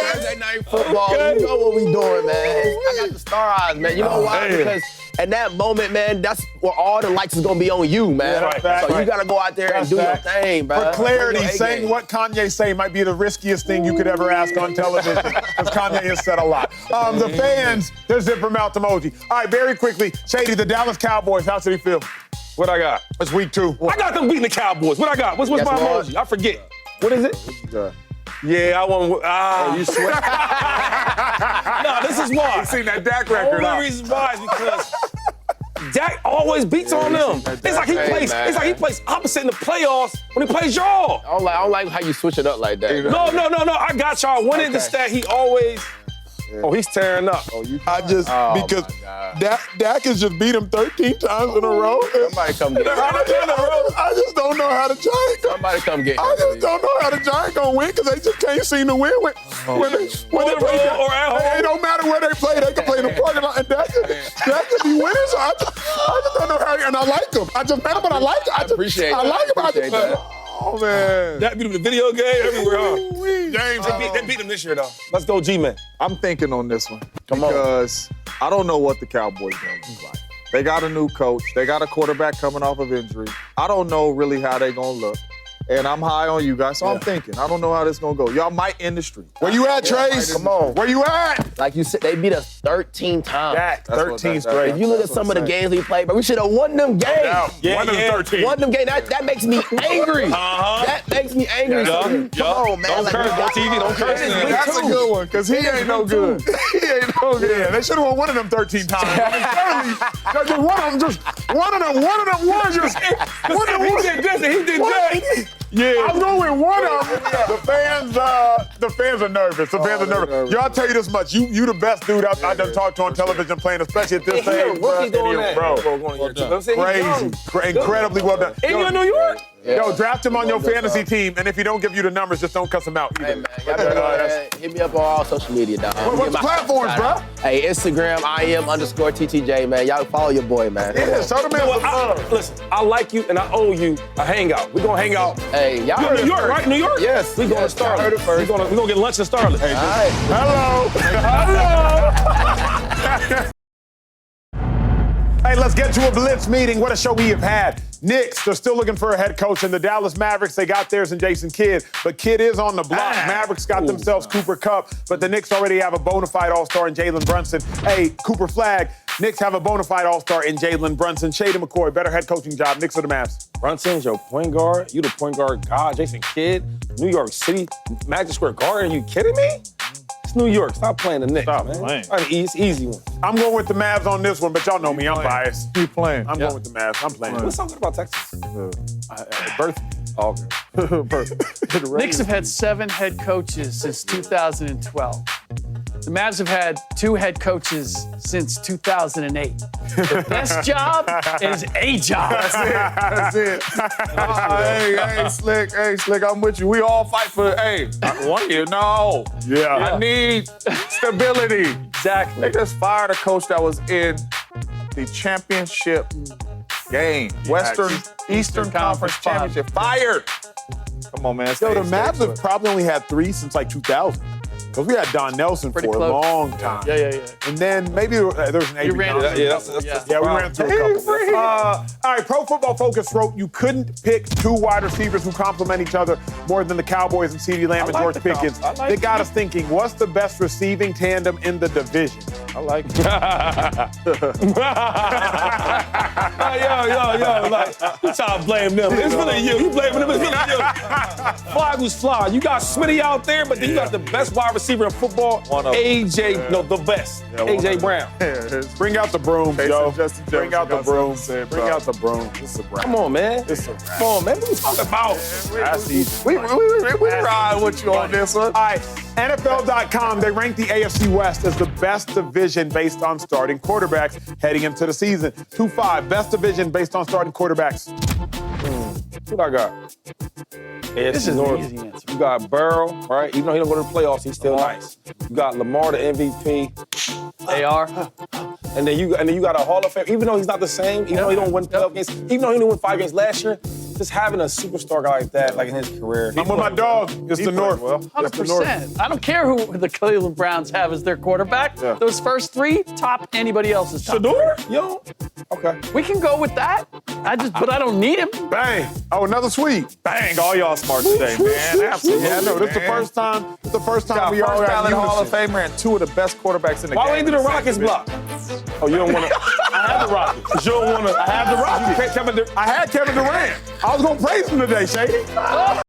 Thursday night football. You know what we doing, man. I got the star eyes, man. You know why? Because in that moment, man, that's where all the lights is gonna be on you, man. So you gotta go out there and do your thing, man. For clarity, saying what Kanye say might be the riskiest thing you could ever ask on television, because Kanye has said a lot. The fans, they're zipping mouth emoji. All right, very quickly, Shady, the Dallas Cowboys, how should he feel? What I got? It's week 2. I got them beating the Cowboys. What I got? What's my emoji? I forget. What is it? Yeah, I want. You swear? No, this is why. You seen that Dak record? The only reason why is because Dak always beats on them. It's like he plays opposite in the playoffs when he plays y'all. I don't like how you switch it up like that. No. I got y'all winning the stat. He always. Oh, he's tearing up. Because Dak has just beat him 13 times in a row. Somebody come get him. I just don't know how the Giants. Somebody come get him. I just don't know how the Giants gonna win because they just can't seem to win when they play. Or at home. It don't matter where they play. They can play in the parking lot, and Dak could be winning. So I just don't know how. And I like him. I just met him, but I like him. I appreciate him. that. Oh man. That beat him in the video game everywhere, huh? James, They beat him this year, though. Let's go, G-Man. I'm thinking on this one. Come on. Because I don't know what the Cowboys gonna look like. They got a new coach. They got a quarterback coming off of injury. I don't know really how they gonna look. And I'm high on you guys, so I'm thinking. I don't know how this gonna go. Y'all might end the streak. where you at, Trace? Come on. Where you at? Like you said, they beat us 13 times. Dak, 13 straight. If you look at some of the games we played, but we should have won them games. One of the 13. Won them games. That makes me angry. That makes me angry. Come on, man. Don't curse on TV. Don't curse. That's a good one, because he ain't no good. He ain't no good. Yeah, they should have won one of them 13 times. I mean, one of them was just. He did this and he did that. Yeah, I'm going with one of them. The fans are nervous. The fans are nervous. Y'all tell you this much. You the best dude I done talked to on television playing, especially at this age, bro. Crazy. Incredibly well done. And you're in New York? Yo, draft him on your fantasy team, and if he don't give you the numbers, just don't cuss him out either. Hey, man, y'all better hit me up on all social media, dog. What's the platforms, bro? Hey, Instagram, IM_TTJ, man. Y'all follow your boy, man. Yeah, show them in some love. Listen, I like you and I owe you a hangout. We're gonna hang out. Hey, y'all You in New York, right? New York? Yes. We going to Starlet. Heard it first. We're gonna get lunch in Starlet. All right. Hello. Hey, let's get to a Blitz meeting. What a show we have had. Knicks, they're still looking for a head coach. And the Dallas Mavericks, they got theirs in Jason Kidd. But Kidd is on the block. Mavericks got themselves Cooper Kupp. But the Knicks already have a bona fide all-star in Jalen Brunson. Hey, Cooper Flagg, Knicks have a bona fide all-star in Jalen Brunson. Shady McCoy, better head coaching job. Knicks or the Mavs? Brunson's your point guard. You the point guard god. Jason Kidd, New York City, Magic Square Garden. Are you kidding me? It's New York. Stop playing the Knicks, man. playing. It's easy one. I'm going with the Mavs on this one, but y'all know me. I'm biased. Keep playing. I'm going with the Mavs. I'm playing. What's something about Texas? Birth. Okay. Knicks have had 7 head coaches since 2012. The Mavs have had 2 head coaches since 2008. The best job is a job. That's it. Hey, Slick, I'm with you. We all fight for, 1 year. No. Yeah. I need stability. Exactly. They just fired a coach that was in the championship game. Eastern Conference Championship. Fired. Come on, man. Yo, the Mavs have probably only had 3 since like 2000. Because we had Don Nelson Pretty for close. a long time. Yeah. And then maybe there was an Avery ran Johnson. Yeah, we ran through a couple. All right, Pro Football Focus wrote you couldn't pick 2 wide receivers who complement each other more than the Cowboys and CeeDee Lamb and George Pickens. They got us thinking, what's the best receiving tandem in the division? I like it. yo. Like, you trying to blame them. It's really you. You blaming them. It's really you. Flagg was fly. You got Smitty out there, but then you got the best wide receiver in football, AJ, the best, AJ Brown. Bring out the brooms, yo. Bring out the brooms. Bring out the broom. This is a wrap. Come on, man. Come on, man. What are you talking about? We ride with you on this one. All right, NFL.com, they rank the AFC West as the best division based on starting quarterbacks heading into the season. 2-5, best division based on starting quarterbacks. What I got? This is an easy answer. You got Burrow, right? Even though he don't go to the playoffs, he's still nice. You got Lamar, the MVP. AR. And then you got a Hall of Fame. Even though he's not the same, even though he don't win 12 games, even though he didn't win 5 games last year, just having a superstar guy like that, like in his career. I'm with my dog. It's the North. 100%. I don't care who the Cleveland Browns have as their quarterback. Yeah. Those first 3, top anybody else's top. Shador? Yo. Okay. We can go with that. But I don't need him. Bang. Oh, another sweep. Bang. All y'all smart today, man. Absolutely. Yeah, I know. This is the first time. This is the first time we all got ballot Hall of unison. Famer and 2 of the best quarterbacks in the game. Why we ain't do the Rockets block? Oh, you don't want to? I have the Rockets. You don't want to? I have the Rockets. I had Kevin Durant. I was going to praise him today, Shady.